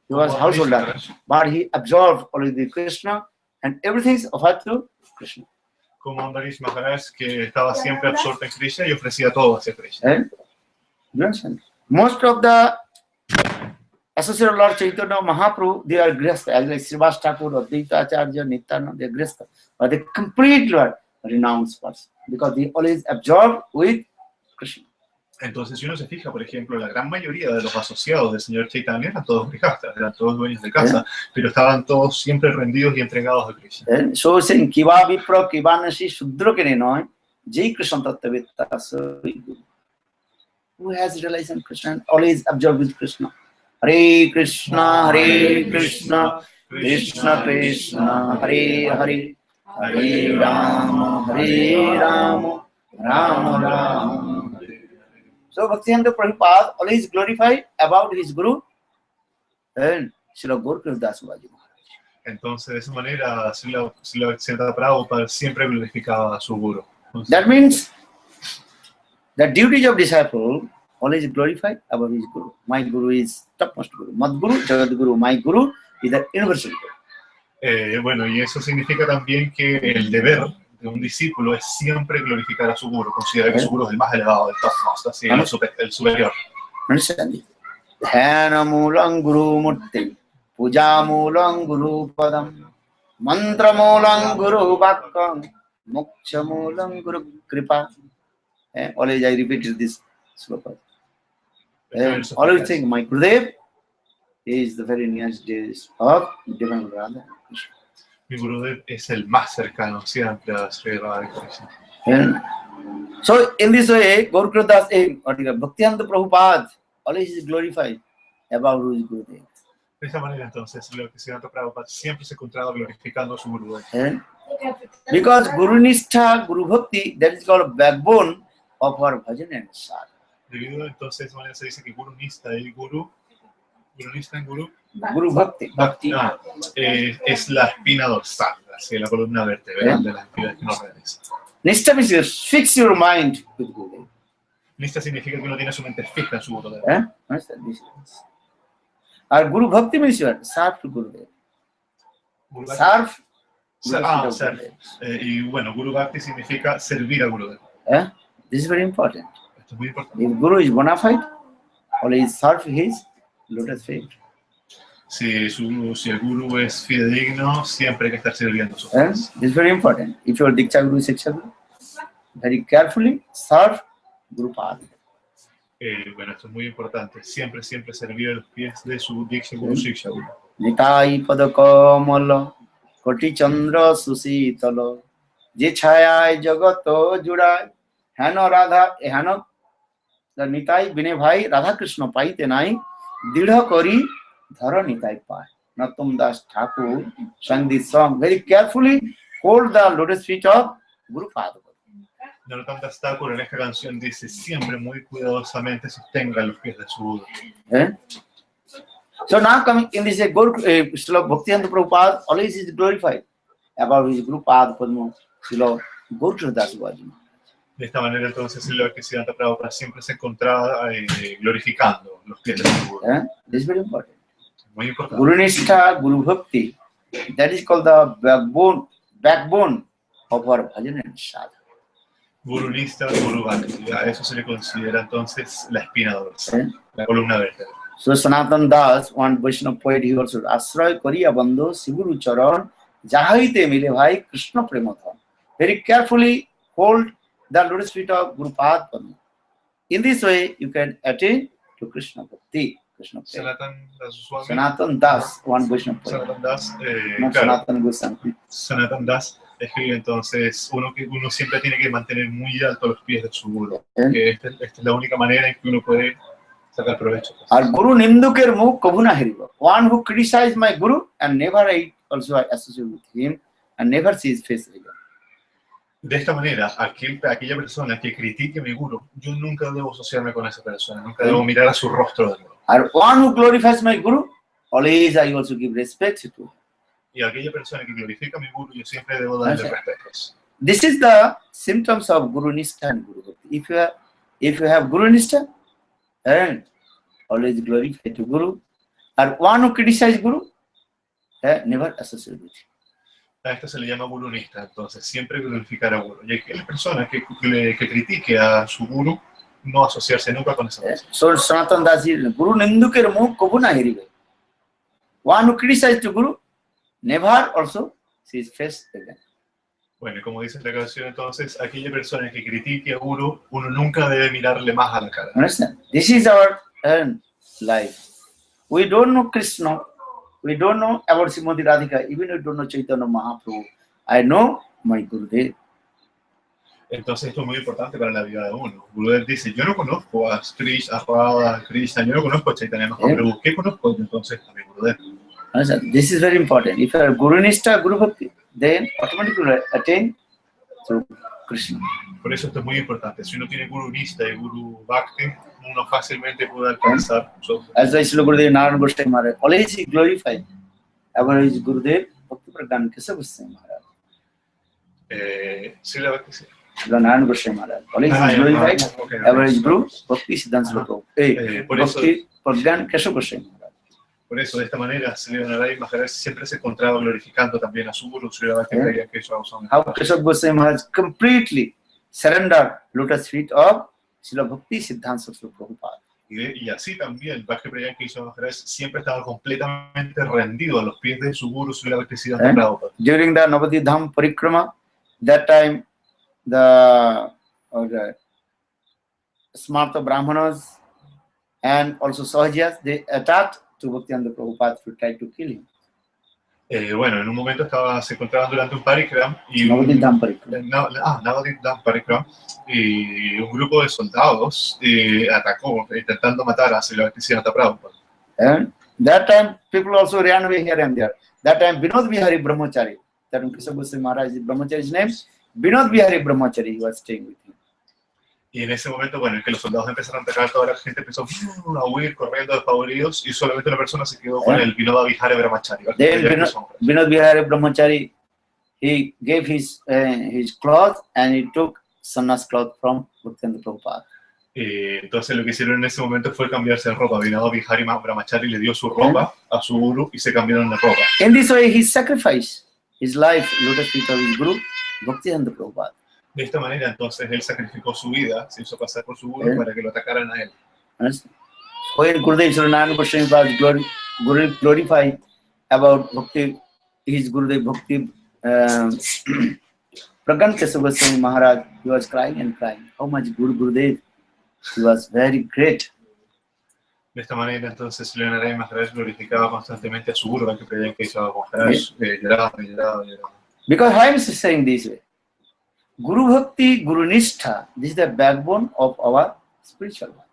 he was householder, but he absorbed only the Krishna and everything is offered to Krishna. Como Ambarish Maharaj, que estaba siempre absorto en Krishna y ofrecía todo hacia Krishna. Most of the associated Lord Chaitanya Mahaprabhu, they are grihastha, as like Srivas Thakur, Advaita Acharya, Nityananda, they are grihastha. But they completely renounced person because they always absorb with Krishna. Entonces, si uno se fija, por ejemplo, la gran mayoría de los asociados del señor Chaitanya eran todos grihasthas, eran todos dueños de casa, pero estaban todos siempre rendidos y entregados a Krishna. So saying, Kiva Vipra, Kiva Nashi, Shudra Kene Noy, Jai Krishna Tattvavitta, who has realized in Krishna and always absorbed with Krishna. Hare Krishna, Krishna Krishna, Hare Hare, Hare Rama, Rama Rama. So Bhaktivedanta Prabhupada always glorified about his Guru and Srila Gurudev Maharaj. Entonces, de esa manera, Srila Bhaktivedanta Prabhupada siempre glorificaba a su Guru. That means the duties of disciple always glorified about his Guru. My Guru is topmost Guru. Mad Guru, Jagat Guru. My Guru is the universal Guru. Bueno, y eso significa también que el deber de un discípulo es siempre glorificar a su Guru, considerar que su Guru es el más elevado del topmost, así, el superior. Understand? Dhanamulam Guru Murti, Pujamulam Guru Padam, Mantramulam Guru Vakkam, Mokshamulam Guru Kripa. Always I repeated this sloka. Always think my Gurudev is the very nearest days of Divine Radha Krishna. Mi Gurudev es el más cercano siempre a Sri Radha Krishna. So in this way, Gurudev Bhaktivedanta Prabhupada always is glorified about his Gurudev. De esta manera, entonces, lo que Bhaktivedanta Prabhupada siempre se encontraba glorificando a su Gurudev. Because Guru Nishtha, Guru Bhakti, that is called backbone of our bhajan and sadhana. Debido entonces, de esta manera se dice que Guru Nishtha y Guru Bhakti es la espina dorsal, así, la columna vertebral de las actividades que nos realizan. Nishtha means fix your mind with Gurudev. Nishtha significa que uno tiene su mente fija en su Gurudev. Our Guru Bhakti means you are serve to Gurudev. Serve. Y bueno, Guru Bhakti significa servir a Gurudev. This is very important. Esto es muy importante. If Guru is bona fide, always serve his lotus feet. Si el Guru es fidedigno, siempre hay que estar sirviendo a sus pies. This is very important. If your Diksha Guru is Shiksha Guru, very carefully serve Guru Pada. Bueno, esto es muy importante. Siempre servir a los pies de su Diksha Guru, Shiksha Guru. Nitai Padakamala, Koti Chandra Susitala, Je Chayai Jagato Judai, Hano Radha, Hano, the Nitai Bine Bhai, Radha Krishna Pai Tenai, Didha Kori, Dhara Nitai Pai. Natum Das Thakur sang this song. Very carefully hold the lotus feet of Guru Pada. Narottam Das Thakur en esta canción dice siempre muy cuidadosamente sostenga los pies de su Guru. So now coming in this Guru Srila Bhaktivedanta Prabhupada always is glorified about his Guru Pada Padma Srila Gurudev Maharaj. De esta manera entonces el Bhaktivedanta Prabhupada siempre se encontraba glorificando los pies de su Guru. This is very important. Muy importante. Guru Nishtha, Guru Bhakti, that is called the backbone of our bhajan and sadhana. Guru Nista, Guru Bhakti. A eso se le considera entonces la espina dorsal, la columna vertebral. So Sanatan Das, one Vaishnava poet, he also Asray Kariya Bandho Siguru Charan Jahaite Mile Bhai Krishna Premathan. Very carefully hold the lotus feet of Guru Pad Padma. In this way, you can attain to Krishna Bhakti. Krishna Prema. Sanatan Das Swami. Sanatan Das, one Vaishnava poet. Sanatan Das, No claro, Sanatan Goswami. Sanatan Das escribe entonces uno siempre tiene que mantener muy alto los pies de su guru. Que esta es la única manera en que uno puede sacar provecho. Our Guru Ninduker Mukh Kabuna Hariva. One who criticizes my Guru and never I also associate with him and never see his face again. De esta manera, aquella persona que critique a mi guru, yo nunca debo asociarme con esa persona, nunca debo mirar a su rostro de nuevo. Or one who glorifies my Guru, always I also give respect to him. Y aquella persona que glorifica a mi guru, yo siempre debo darle respetos. This is the symptoms of Guru Nishtha and Guru Bhakti. If you have Guru Nishtha, and always glorify to Guru, or one who criticizes Guru, never associate with him. A esto se le llama gurunista, entonces siempre glorificar a guru. Y aquella persona que critique a su guru, no asociarse nunca con esa persona. So Sanatan Das is Guru Ninduker Mukh Kabuna Hariva. One who criticizes to Guru, never also see his face again. Bueno, y como dice la canción, entonces, aquella persona que critique a guru, uno nunca debe mirarle más a la cara. Understand? This is our life. We don't know Krishna. We don't know about Srimati Radhika. Even we don't know Chaitanya Mahaprabhu. I know my Gurudev. Entonces esto es muy importante para la vida de uno. Gurudev dice, yo no conozco a Krishna, a Radha, a Krishna, yo no conozco a Chaitanya Mahaprabhu. ¿Qué conozco entonces a mi Gurudev? Understand? This is very important. If you are Guru Nishtha, Guru Bhakti, then automatically you attain to Krishna. Por eso esto es muy importante. Si uno tiene Guru Nista y Guru Bhakti, uno fácilmente puede alcanzar su... As I Srila Gurudev Narayana Goswami Maharaj, always he glorified our Gurudev Bhakti Pradhan Kesa Goswami Maharaj. Srila Bhakti, sí. Srila Narayana Goswami Maharaj, always he glorified our Guru Bhakti Siddhanta Prabhupada. Bhakti Pradhan Kesa Goswami Maharaj. Por eso, de esta manera, Srila Narayana Maharaj siempre se encontraba glorificando también a su Guru, Srila Bhakti Pradhan Kesa Goswami How Maharaj. Keshav Goswami Maharaj completely surrendered lotus feet of Srila Bhakti Siddhanta Prabhupada. Y así también, Bhakti Pradhan Kesa Maharaj siempre estaba completamente rendido a los pies de su Guru, Srila Bhakti Siddhanta Prabhupada. During the Navadvip Dham Parikrama, that time the Smarta Brahmanas and also Sahajas, they attacked to Bhaktivinoda Prabhupada to try to kill him. Bueno, en un momento se encontraban durante un parikram y Navadvip Dham Parikrama. Navadvip Dham Parikram, y un grupo de soldados atacó intentando matar a Srila Bhakti Siddhanta Prabhupada. And that time people also ran away here and there. That time Vinod Bihari Brahmachari, that Keshav Goswami Maharaj, Brahmachari's name, Vinod Bihari Brahmachari, he was staying with him. Y en ese momento, bueno, en que los soldados empezaron a atacar, toda la gente empezó a huir, corriendo despavoridos, y solamente una persona se quedó con el Vinoda Vihara Brahmachari. Then Vinod Bihari Brahmachari, he gave his cloth and he took sannyas cloth from Bhaktivinoda Prabhupada. Entonces lo que hicieron en ese momento fue cambiarse de ropa. Vinoda Vihari Brahmachari le dio su ropa a su guru y se cambiaron de ropa. In this way, he sacrificed his life, lotus feet of his guru, Bhaktivinoda Prabhupada. De esta manera, entonces, él sacrificó su vida, se hizo pasar por su guru para que lo atacaran a él. When Gurudev Srila Narayana Goswami was glorified about Bhakti, his Gurudev Bhakti Pradhan Kesa Goswami Maharaj, he was crying and crying. How much Gurudev, he was very great. De esta manera, entonces, Srila Narayana Maharaj glorificaba constantemente a su guru, que creían que Kesa Maharaj lloraba. Because I am saying this way. Guru Bhakti, Guru Nishtha, this is the backbone of our spiritual life.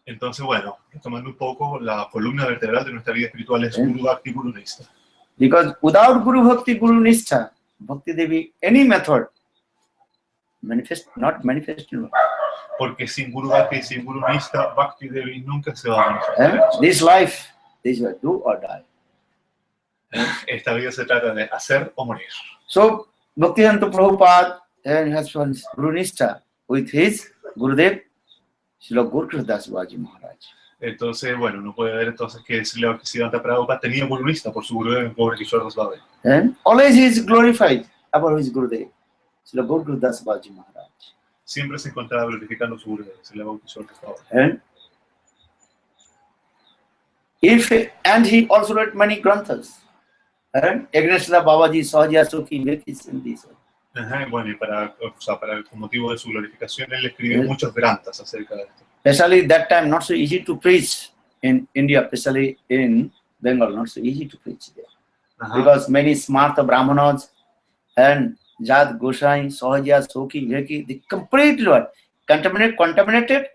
Entonces, bueno, tomando un poco la columna vertebral de nuestra vida espiritual es Guru Bhakti, Guru Nishtha. Because without Guru Bhakti, Guru Nishtha, Bhakti Devi, any method, not manifested. Porque sin Guru Bhakti, sin Guru Nishtha, Bhakti Devi nunca se va a manifestar. This life, this is do or die. Esta vida se trata de hacer o morir. So, Bhaktivinoda Prabhupada has one Guru Nishtha with his Gurudev, Srila Gurudev Das Baji Maharaj. Entonces, bueno, uno puede ver entonces que Srila Bhaktisiddhanta Prabhupada tenía guruvista por su Gurudev en Gaura Kishore Das Baba. And always he is glorified about his Gurudev, Srila Gurudev Das Babaji Maharaj. Siempre se encontraba glorificando su Gurudev, Srila Gaura Kishore Das Baba. And he also wrote many granthas. And against the Babaji Sahaja Sukhi Vekis in this. Ajá, bueno, y con motivo de su glorificación, él escribió muchos granthas acerca de esto. Especially that time, not so easy to preach in India, especially in Bengal, not so easy to preach there. Because many Smarta Brahmanas and Jat Gosai, Sahaja, Sukhi, Veki, they completely contaminated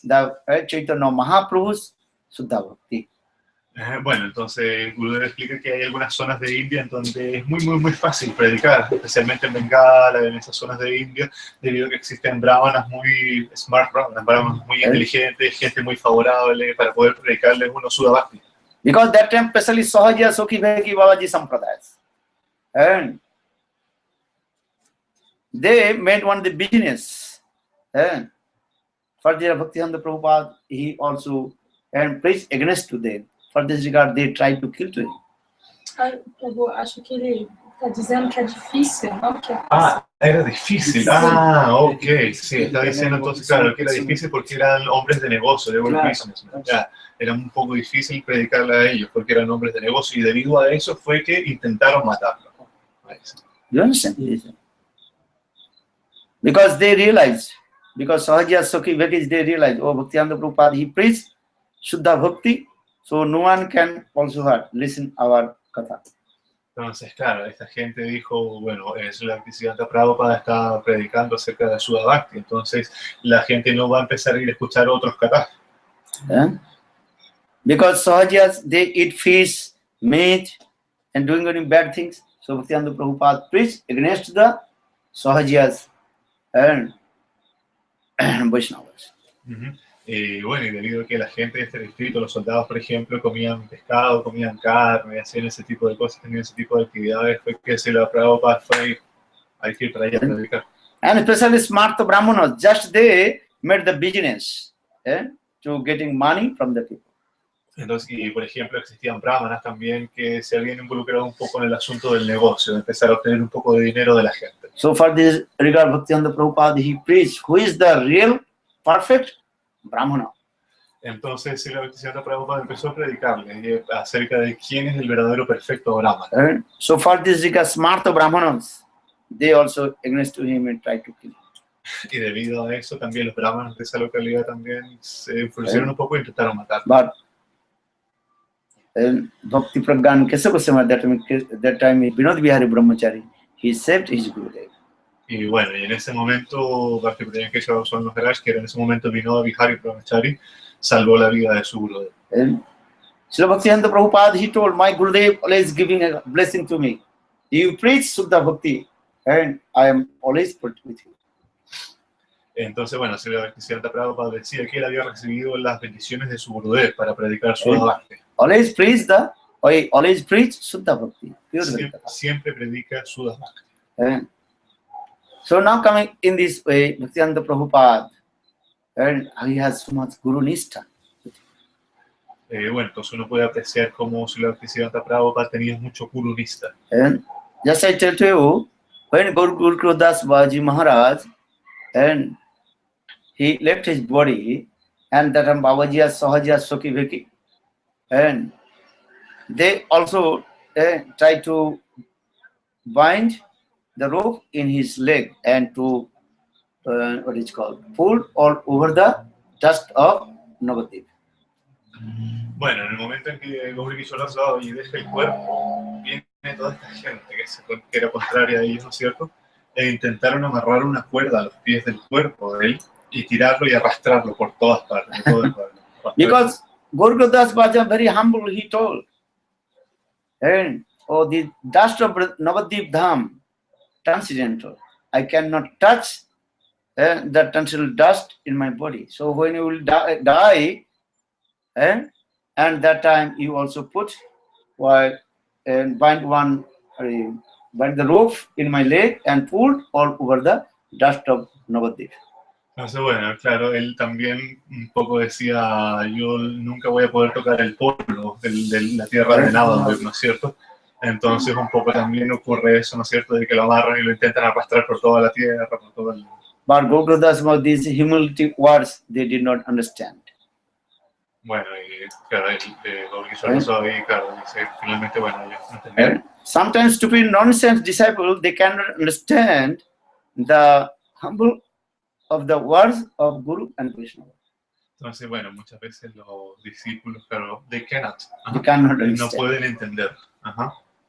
the Chaitanya Mahaprabhu's Suddha Bhakti. Bueno, entonces Gurudev explica que hay algunas zonas de India en donde es muy fácil predicar, especialmente en Bengala, en esas zonas de India, debido a que existen brahmanas muy smart, brahmanas muy inteligentes, gente muy favorable para poder predicarles uno Suddha Bhakti. Because that time, especially Sahaja, Sukhi, Veki, Babaji Sampradayas. And they made one the business. And for the Bhaktivedanta Prabhupada, he also preached against to them. For this regard, they tried to kill to him. Eu acho que ele está dizendo que é difícil, não que é era difícil. Ok. Sí, está diciendo entonces, claro, que era difícil porque eran hombres de negocio, de business. Era un poco difícil predicarle a ellos porque eran hombres de negocio y debido a eso fue que intentaron matarlo. You understand? Because they realized, because Sahaja, Sukhi, Vekis, they realized, oh, Bhaktivedanta Prabhupada, he preached Shuddha Bhakti, so no one can also listen our katha. Entonces, claro, esta gente dijo, bueno, Srila Bhaktisiddhanta Prabhupada está predicando acerca de Suddha Bhakti, entonces la gente no va a empezar a ir a escuchar otros kathas. Because Sahajas, they eat fish, meat, and doing any bad things. So Bhaktivedanta Prabhupada preached against the Sahajas and Vaishnavas. Y bueno, y debido a que la gente de este distrito, los soldados, por ejemplo, comían pescado, comían carne, hacían ese tipo de cosas, tenían ese tipo de actividades, fue que Srila Prabhupada fue a ir para allá a predicar. And especially Smarta Brahmanas, just they made the business to getting money from the people. Entonces, y por ejemplo, existían brahmanas también que se habían involucrado un poco en el asunto del negocio, de empezar a obtener un poco de dinero de la gente. So for this regard, Bhaktivedanta Prabhupada, he preached, who is the real, perfect Brahmana. Entonces, Srila Bhaktisiddhanta Prabhupada empezó a predicarle acerca de quién es el verdadero perfecto brahmana. So for this regard, Smarta Brahmanas, they also against to him and tried to kill him. Y debido a eso, también los brahmanas de esa localidad también se enfurecieron un poco e intentaron matarlo. But Bhakti Pragyan Kesava Goswami, that time Vinod Bihari Brahmachari, he saved his Gurudev. Y bueno, y en ese momento, Bhakti Pragyan Kesava Goswami Maharaj, que era en ese momento Vinod Bihari Brahmachari, salvó la vida de su Gurudev. Srila Bhaktivedanta Prabhupada, he told, my Gurudev always giving a blessing to me. You preach Suddha Bhakti, and I am always with you. Entonces, bueno, Srila Bhaktisiddhanta Prabhupada decía que él había recibido las bendiciones de su Gurudev para predicar Suddha Bhakti. Always preach Suddha Bhakti. Siempre predica Suddha Bhakti. So now coming in this way, Bhaktivedanta Prabhupada, and he has so much Guru Nishtha. Bueno, entonces uno puede apreciar cómo Srila Bhaktisiddhanta Prabhupada tenía mucho Guru Nishtha. And just I tell to you, when Guru Das Babaji Maharaj, and he left his body, and that Babaji Sahaja Sukhi Veki, and they also try to bind the rope in his leg and to what is called pull all over the dust of Navadip. Bueno, en el momento en que Gaura Kishore Das Baba y deja el cuerpo, viene toda esta gente que era contraria a ellos, ¿no es cierto? E intentaron amarrar una cuerda a los pies del cuerpo de él y tirarlo y arrastrarlo por todas partes. Because Gaura Das Baba very humble, he told, and the dust of Navadip Dham, transcendental. I cannot touch the transcendental dust in my body. So when you will die, and that time you also put and bind the rope in my leg and pull all over the dust of Navadip. Entonces, bueno, claro, él también un poco decía, yo nunca voy a poder tocar el polvo de la tierra de Navajo, ¿no es cierto? Entonces un poco también ocurre eso, ¿no es cierto?, de que lo amarran y lo intentan arrastrar por toda la tierra, por todo el... But Guru Gurudev, these humility words, they did not understand. Bueno, y claro, lo que yo hizo ahí, claro, dice, finalmente, bueno, yo no entendí. Sometimes stupid nonsense disciples, they cannot understand the humble of the words of Guru and Krishna. Entonces, bueno, muchas veces los discípulos, claro, they cannot, They cannot no understand. pueden entender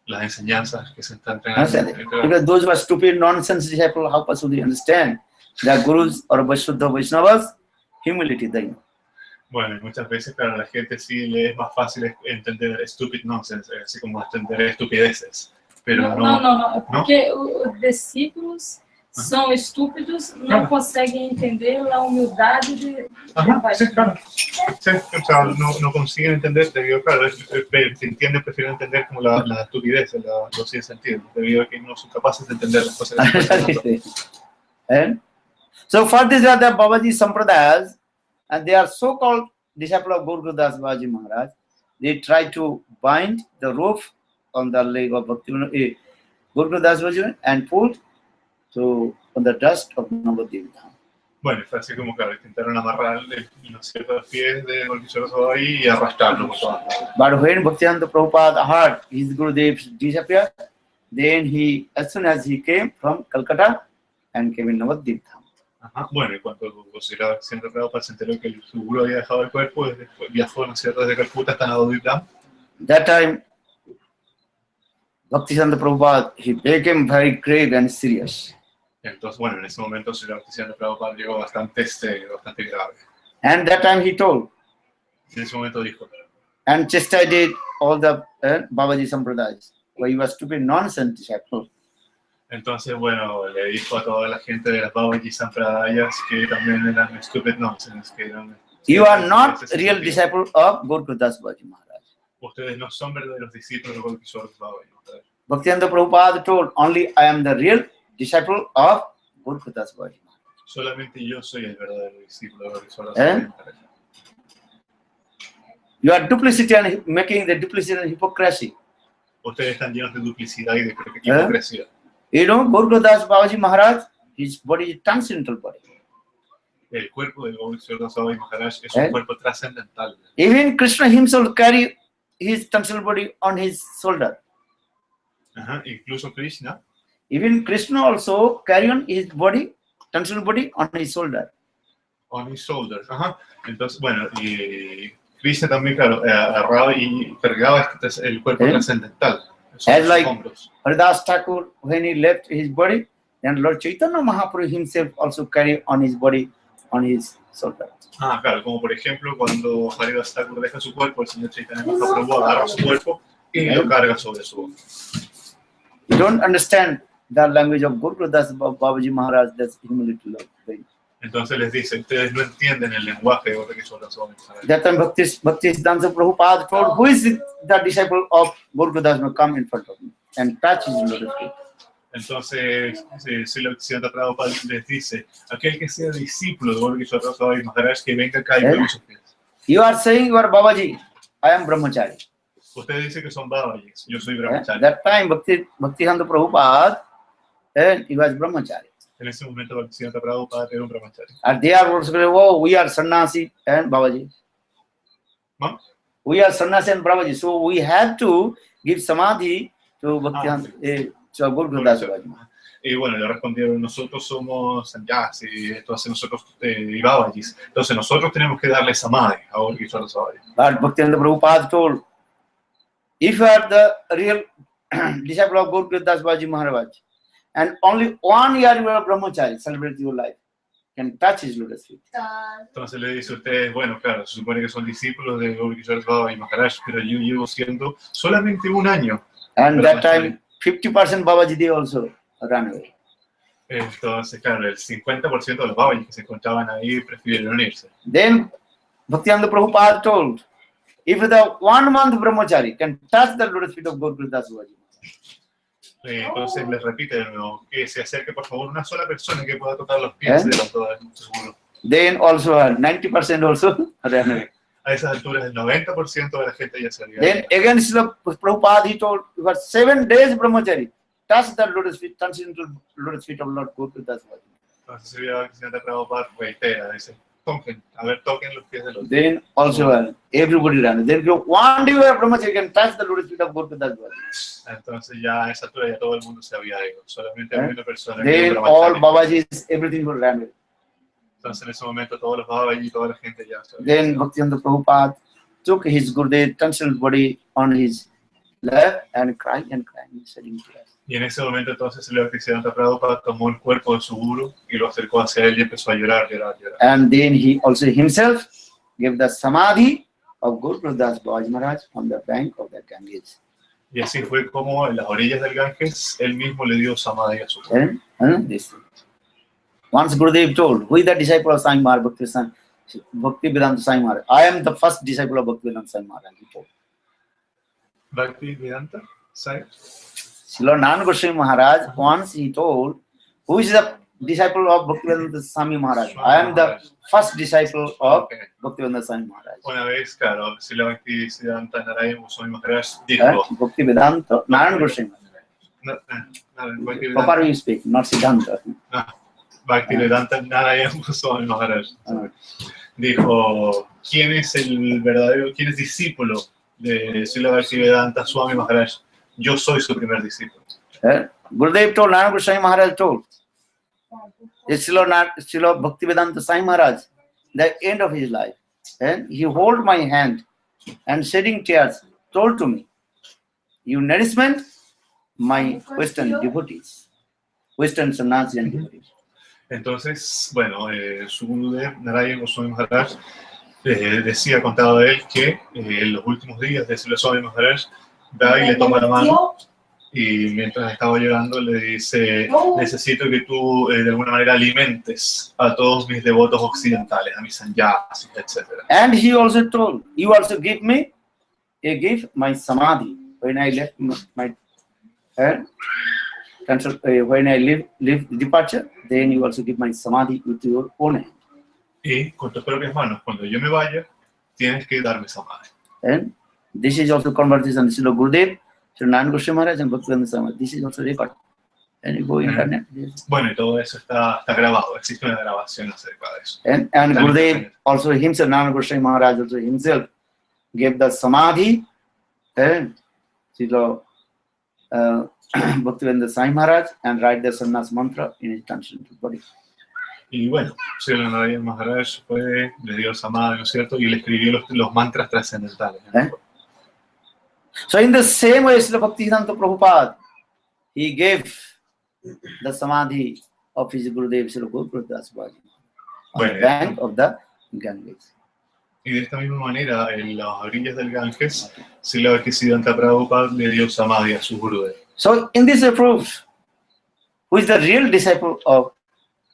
las enseñanzas que se están entregando. Because those who are stupid nonsense disciples, how possibly they understand the Gurus or Vaishuddha Vaishnavas humility they know. Bueno, muchas veces para la gente sí le es más fácil entender stupid nonsense, así como entender estupideces. Pero não. É porque os discípulos são estúpidos, não conseguem entender a humildade de sí, claro. Sí, o sea, no consiguen entender, debido, claro, se entienden, prefieren entender como la estupidez, los sin sentido, debido a que no son capaces de entender las cosas que están pasando. So for this are the Babaji Sampradayas, and they are so-called disciples of Guru Gurudas Babaji Maharaj. They try to bind the rope on the leg of Guru Gurudas Babaji and pull on the dust of Navadvip. Bueno, fue así como que intentaron amarrar los ciertos pies de Golkishore ahí y arrastrarlo por todas partes. But when Bhaktivedanta Prabhupada heard his Gurudev disappear, then he, as soon as he came from Calcutta and came in Navadvip. Bueno, y cuando Srila Prabhupada se enteró que su guru había dejado el cuerpo, viajó, ¿no es cierto?, desde Calcuta hasta Navadvip. That time, Bhaktivedanta Prabhupada, he became very grave and serious. Entonces, bueno, en ese momento Srila Prabhupada llegó bastante grave. And that time he told, En ese momento dijo, and chastised all the Babaji Sampradayas, where you were stupid nonsense disciples. Entonces, bueno, le dijo a toda la gente de las Babaji Sampradayas que también eran stupid nonsense, que eran... You are not real disciple of Guru Gurudas Babaji Maharaj. Ustedes no son verdaderos discípulos de Golkishore Babaji Maharaj. Bhaktivedanta Prabhupada told, only I am the real disciple of Guru Gurudas Babaji Maharaj. Solamente yo soy el verdadero discípulo de Golkishore Babaji Maharaj. You are duplicity and making the duplicity and hypocrisy. Ustedes están llenos de duplicidad y de hipocresía. You know, Guru Gurudas Babaji Maharaj, his body is transcendental body. El cuerpo de Golkishore Babaji Maharaj es un cuerpo trascendental. Even Krishna himself carry his transcendental body on his shoulder. Incluso Krishna. Even Krishna also carry on his body, transcendental body on his shoulder. On his shoulders. Entonces, bueno, y Krishna también, claro, agarraba y cargaba el cuerpo trascendental. As like Haridas Thakur, when he left his body, then Lord Chaitanya Mahaprabhu himself also carry on his body on his shoulder. Claro, como por ejemplo cuando Haridas Thakur deja su cuerpo, el señor Chaitanya Mahaprabhu agarra su cuerpo y lo carga sobre su hombro. You don't understand the language of Guru Gurudas Babaji Maharaj, that's humility love. Entonces les dice, ustedes no entienden el lenguaje de Golkishore Babaji Maharaj. That time Bhaktisiddhanta Prabhupada told, who is the disciple of Guru Gurudas? Now come in front of me and touch his lotus feet. Entonces, Srila Prabhupada les dice, aquel que sea discípulo de Golkishore Babaji Maharaj, que venga acá y toque sus pies. You are saying you are Babaji, I am Brahmachari. Ustedes dicen que son Babajis, yo soy Brahmachari. That time Bhaktisiddhanta Prabhupada, he was Brahmachari. En ese momento Bhaktisiddhanta Prabhupada era un Brahmachari. And they are also, oh, we are Sannyasi and Babaji. We are Sannyasi and Babaji, so we have to give samadhi to Bhaktisiddhanta, to Guru Gurudas Babaji. Y bueno, le respondieron, nosotros somos sannyasi, entonces nosotros y Babajis, entonces nosotros tenemos que darle samadhi a Golkishore Babaji. But Bhaktisiddhanta Prabhupada told, if you are the real disciple of Guru Gurudas Babaji Maharaj, and only 1 year you are brahmachari, celebrate your life, can touch his lotus feet. Entonces le dice a ustedes, bueno, claro, se supone que son discípulos de Golkishore Babaji Maharaj, pero yo llevo siendo solamente 1 año. And that time, 50% Babaji they also ran away. Entonces, claro, el 50% de los Babajis que se encontraban ahí prefirieron unirse. Then Bhaktisiddhanta Prabhupada told, if the 1 month brahmachari can touch the lotus feet of Guru Gurudas Babaji, entonces les repite de nuevo que se acerque por favor una sola persona que pueda tocar los pies de los dos seguros. Then also 90% also ran away. A esas alturas el 90% de la gente ya se había Then ido. again Srila Prabhupada, he told, for 7 days brahmachari, touch the lotus feet, turns into lotus feet of Lord Gurudev. Entonces Srila Bhaktisiddhanta Prabhupada reitera, dice, toquen, a ver, toquen los pies de los Then also everybody ran. Then one day where brahmachari can touch the lotus feet of Gurudev. Entonces ya a esa altura ya todo el mundo se había ido. Solamente había una persona que Then era all brahmachari. Babajis, everything will ran away. Entonces en ese momento todos los Babaji y toda la gente ya se había Then ido. Bhaktivinoda Prabhupada took his Gurudev, touched his body on his lap and crying, shedding tears. Y en ese momento entonces Srila Bhaktisiddhanta Prabhupada tomó el cuerpo de su guru y lo acercó hacia él y empezó a llorar. And then he also himself gave the samadhi of Guru Das Baj Maharaj on the bank of the Ganges. Y así fue como en las orillas del Ganges él mismo le dio samadhi a su guru. This. Once Gurudev told, who is the disciple of Sai Maharaj, Bhaktivedanta Sai Maharaj? I am the first disciple of Bhaktivedanta Sai Maharaj, he told. Bhaktivedanta Sai? Srila Nana Goswami Maharaj, once he told, who is the disciple of Bhaktivedanta Swami Maharaj? I am the first disciple of Bhaktivedanta Swami Maharaj. Una vez, claro, Srila Bhaktisiddhanta Narayana Goswami Maharaj dijo, Bhaktivedanta, Nana Goswami. Proper you speak, not Siddhanta. Bhaktivedanta Narayana Goswami Maharaj dijo, ¿quién es el verdadero, quién es discípulo de Srila Bhaktivedanta Swami Maharaj? Yo soy su primer discípulo. Gurudev told, Nana Goswami Maharaj told, Srila Bhaktivedanta Sai Maharaj, the end of his life, and he hold my hand and shedding tears, told to me, you nourishment my Western devotees, Western sannyasi and devotees. Entonces, bueno, su Gurudev Narayana Goswami Maharaj decía, contado de él, que en los últimos días de Srila Swami Maharaj va y le toma la mano y mientras estaba llorando le dice, necesito que tú de alguna manera alimentes a todos mis devotos occidentales, a mis sannyasis, etc. And he also told, you also give me a gift, my samadhi. When I left my when I leave departure, then you also give my samadhi with your own hand. Y con tus propias manos, cuando yo me vaya, tienes que darme samadhi. And this is also conversation with Srila Gurudev, Srila Nana Goswami Maharaj and Bhaktivedanta Swami Maharaj. This is also recorded. And you go internet. Bueno, y todo eso está grabado, existe una grabación acerca de eso. And Gurudev also himself, Nana Goswami Maharaj also himself gave the samadhi and Srila Bhaktivedanta Swami Maharaj and write the sannyas mantra in his transcendental body. Y bueno, Srila Narayana Maharaj fue, le dio el samadhi, ¿no es cierto? Y le escribió los mantras trascendentales. So in the same way, Srila Bhaktisiddhanta Prabhupada, he gave the samadhi of his Gurudev, Srila Gurudev Das Baj, on the bank of the Ganges. Y de esta misma manera, en las orillas del Ganges, Srila Bhaktisiddhanta Prabhupada le dio samadhi a su Gurudev. So in this approach, who is the real disciple of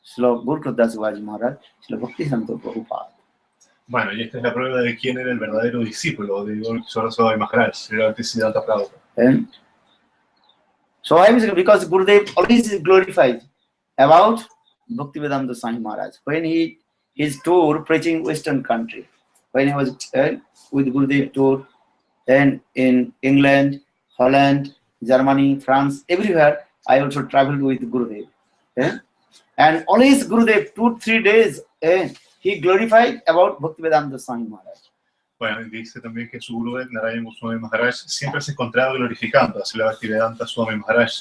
Srila Gurudev Das Baj Maharaj, Srila Bhaktisiddhanta Prabhupada. Bueno, y esta es la prueba de quién era el verdadero discípulo de Srila Swami Maharaj, Srila Bhaktisiddhanta Prabhupada. And so I was, because Gurudev always is glorified about Bhaktivedanta Swami Maharaj. When his tour preaching Western country, when he was with Gurudev tour, and in England, Holland, Germany, France, everywhere, I also traveled with Gurudev. And always Gurudev, 2-3 days, he glorified about Bhaktivedanta Swami Maharaj. Bueno, y dice también que su Gurudev, Narayana Swami Maharaj, siempre se encontraba glorificando a Srila Bhaktivedanta Swami Maharaj.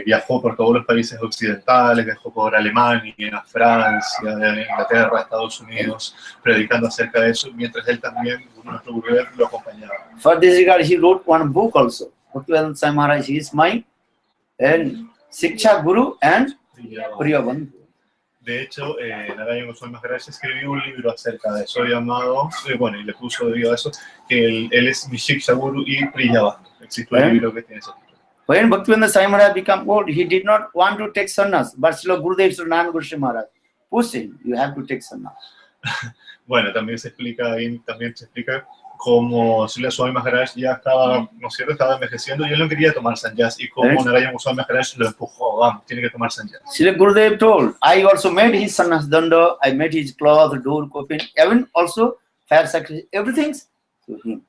Viajó por todos los países occidentales, viajó por Alemania, Francia, Inglaterra, Estados Unidos, predicando acerca de eso, mientras él también, nuestro Gurudev, lo acompañaba. For this regard, he wrote one book also. Bhaktivedanta Swami Maharaj, he is my Shiksha Guru and Priya Bandhu. De hecho, Narayana Swami Maharaj escribió un libro acerca de eso llamado, bueno, y le puso debido a eso, que él es mi Shiksha Guru y Priya Bandhu. Existe un libro que tiene ese título. When Bhaktivedanta Swami Maharaj became old, he did not want to take sannyas, but Srila Gurudev, Srila Nana Goswami Maharaj pushed him, you have to take sannyas. Bueno, también se explica cómo Srila Swami Maharaj ya estaba, ¿no es cierto?, estaba envejeciendo y él no quería tomar sannyas y cómo Narayana Goswami Maharaj lo empujó, vamos, tiene que tomar sannyas. Srila Gurudev told, I also made his sannyas danda, I made his cloth, door, coffin, even also fire sacrifice, everything to him.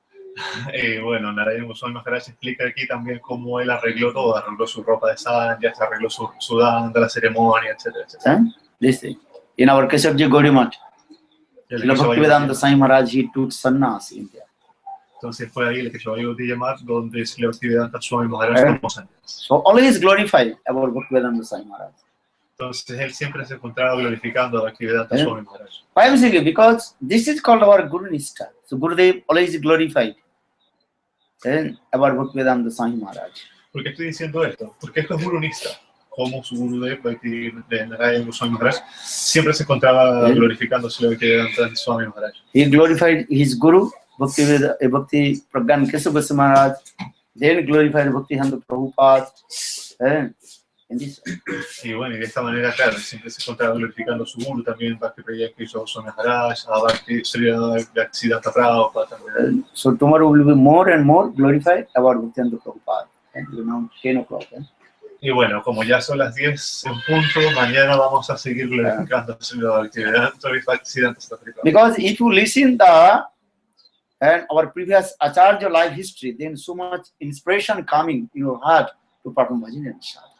Bueno, Narayana Goswami Maharaj explica aquí también cómo él arregló todo, arregló su ropa de sannyas, arregló su danda, la ceremonia, etcétera, etcétera. Listen, in our Keshavji Gaudimat, Srila Bhaktivedanta Swami Maharaj, he took sannyas in there. Entonces fue ahí el que yo iba a llamar, donde Srila Bhaktivedanta Swami Maharaj tomó sannyas. So always glorified about Bhaktivedanta Swami Maharaj. Entonces él siempre se encontraba glorificando a Bhaktivedanta Swami Maharaj. Why am I saying? Because this is called our Guru Nishtha. So Gurudev always glorified about Bhaktivedanta Swami Maharaj. ¿Por qué estoy diciendo esto? Porque esto es gurunista. Como su Gurudev, de Narayana Goswami Maharaj, siempre se encontraba glorificando a Srila Bhaktivedanta Swami Maharaj. He glorified his Guru, Bhakti Pragyan Keshav Goswami Maharaj, then glorified Bhaktivedanta Prabhupada. Y bueno, y de esta manera, claro, siempre se encontraba glorificando a su Guru, también Bhakti Pragyan Keshav Goswami Maharaj, a Bhakti Srila Bhaktivedanta Prabhupada también. So tomorrow will be more and more glorified about Bhaktivedanta Prabhupada. You know, 10 o'clock. Y bueno, como ya son las 10 en punto, mañana vamos a seguir glorificando a Srila Bhaktivedanta Prabhupada. Because if you listen our previous Acharya life history, then so much inspiration coming in your heart to perform bhajan and sadhana.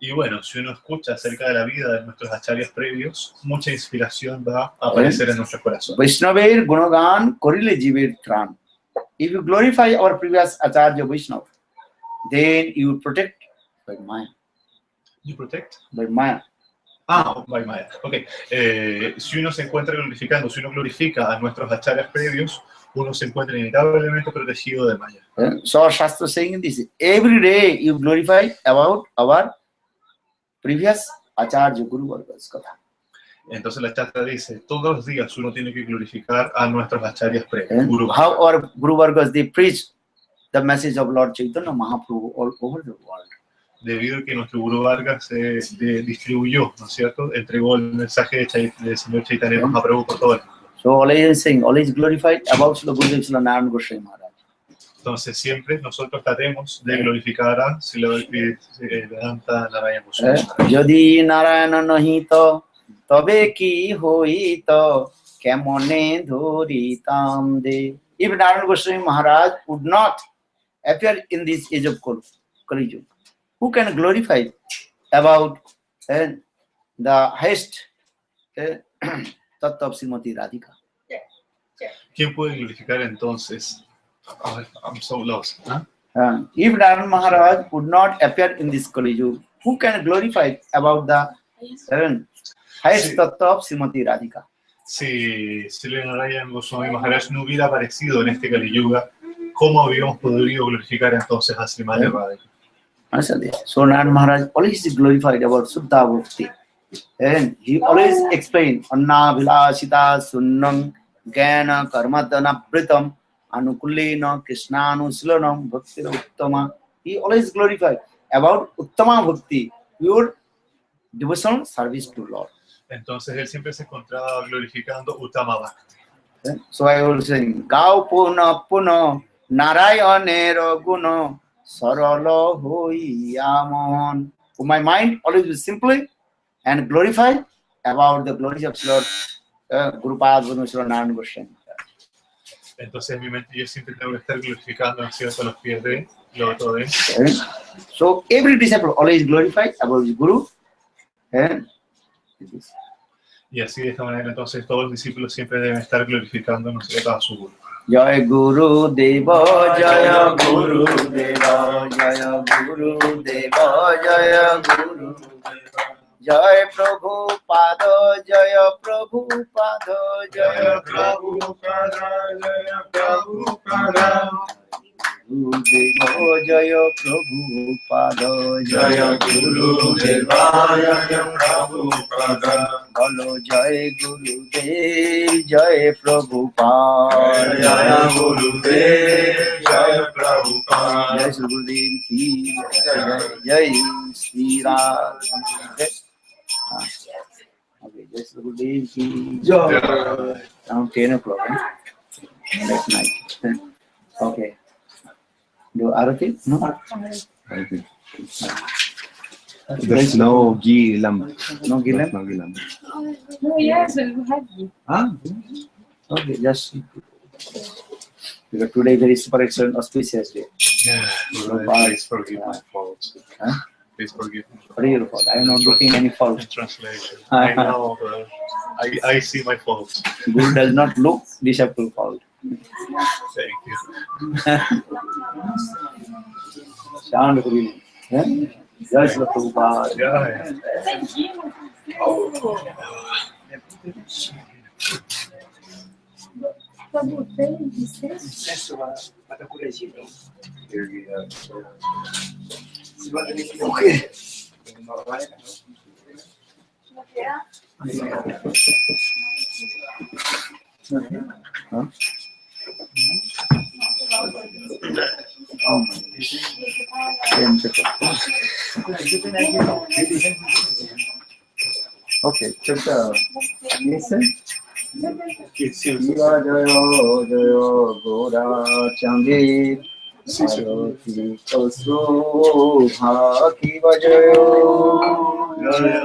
Y bueno, si uno escucha acerca de la vida de nuestros acharyas previos, mucha inspiración va a aparecer en nuestro corazón. Vaishnaver Gunagan Korile Jiver Tran. If you glorify our previous Acharya Vaishnava, then you will protect by Maya. You protect? By Maya. Ah, by Maya. Ok. Si uno se encuentra glorificando, si uno glorifica a nuestros acharyas previos, uno se encuentra inevitablemente protegido de Maya. So our Shastra saying this, every day you glorify about our previous Acharya Guru Vargas Katha. Entonces la Shastra dice, todos los días uno tiene que glorificar a nuestros acharyas previos. How our Guru Vargas, they preach the message of Lord Chaitanya Mahaprabhu all over the world. Debido a que nuestro Guru Vargas se distribuyó, ¿no es cierto? Entregó el mensaje del Señor Chaitanya Mahaprabhu por todo el mundo. So always saying, always glorified about Srila Gurudev Srila Narayana Goswami Maharaj. Entonces siempre nosotros tratemos de glorificar a Srila Bhaktivedanta Narayana Goswami Maharaj. Yodi Narayana nahi to tabe ki hoi to kemone dhuritam de. If Narayana Goswami Maharaj would not appear in this age of Kali Yuga, who can glorify about the highest tattva of Srimati Radhika? ¿Quién puede glorificar entonces? Oh, I'm so lost. Huh? If Narayana Maharaj would not appear in this Kali Yuga, who can glorify about the highest tattva of Srimati Radhika? Si Srila Narayana Goswami Maharaj no hubiera aparecido en este Kali Yuga, ¿cómo habíamos podido glorificar entonces a Srimati Radhika? So Narayana Maharaj always glorified about Suddha Bhakti. And he always explained Anna Vilasita Sunnam Gana Karmadana Pritam Anukulena Krishnanu Silanam Bhakti Uttama. He always glorified about Uttama Bhakti, pure devotional service to Lord. Entonces él siempre se encontraba glorificando Uttama Bhakti. So I was saying, Gau Puna Puna Narayanero Guna Sarala Hoi Amon. So my mind always was simply and glorify about the glories of Lord Gurupada Srila Narayana Goswami. Entonces en mi mente yo siempre tengo que estar glorificando, ¿no es cierto?, los pies de loto de. So every disciple always glorify about his Guru. Y así de esta manera entonces todos los discípulos siempre deben estar glorificando, ¿no es cierto?, a su Guru. Jai Guru Deva, Jaya Guru Deva, Jaya Guru Deva, Jaya Guru Deva. Jai Prabhupada, Jaya Prabhupada, Jaya Prabhupada, Jaya Prabhupada. Guru Deva, Jaya Prabhupada, Jaya Guru Deva, Jaya Prabhupada. Bolo Jai Gurudev, Jai Prabhupada, Jaya Gurudev, Jaya Prabhupada. Jai Sri Gurudev ki Jai, Jai Sri Ram. Okay. Jai Srila Gurudev ki jai. Around 10 o'clock, at night. Okay. Do Arati? No? Okay. There's no ghee lamp. No ghee lamp? No ghee lamp. No, yes, we have it. Ah? Okay, just because today is very super excellent auspicious day. Yeah, So, please forgive my faults. Huh? Please forgive me. What is your fault? I am not looking any fault. In translation, I know, but I see my faults. Guru does not look disciple fault. Thank you. Sound really. Yeah? Jai Srila Prabhupada. Yeah. Thank you. Prabhu, tem licença? Okay. Huh? Okay, check the listen. Shiva Jaya Jaya Gora Changi Saroti Kalso Bhaki Vajayo Jaya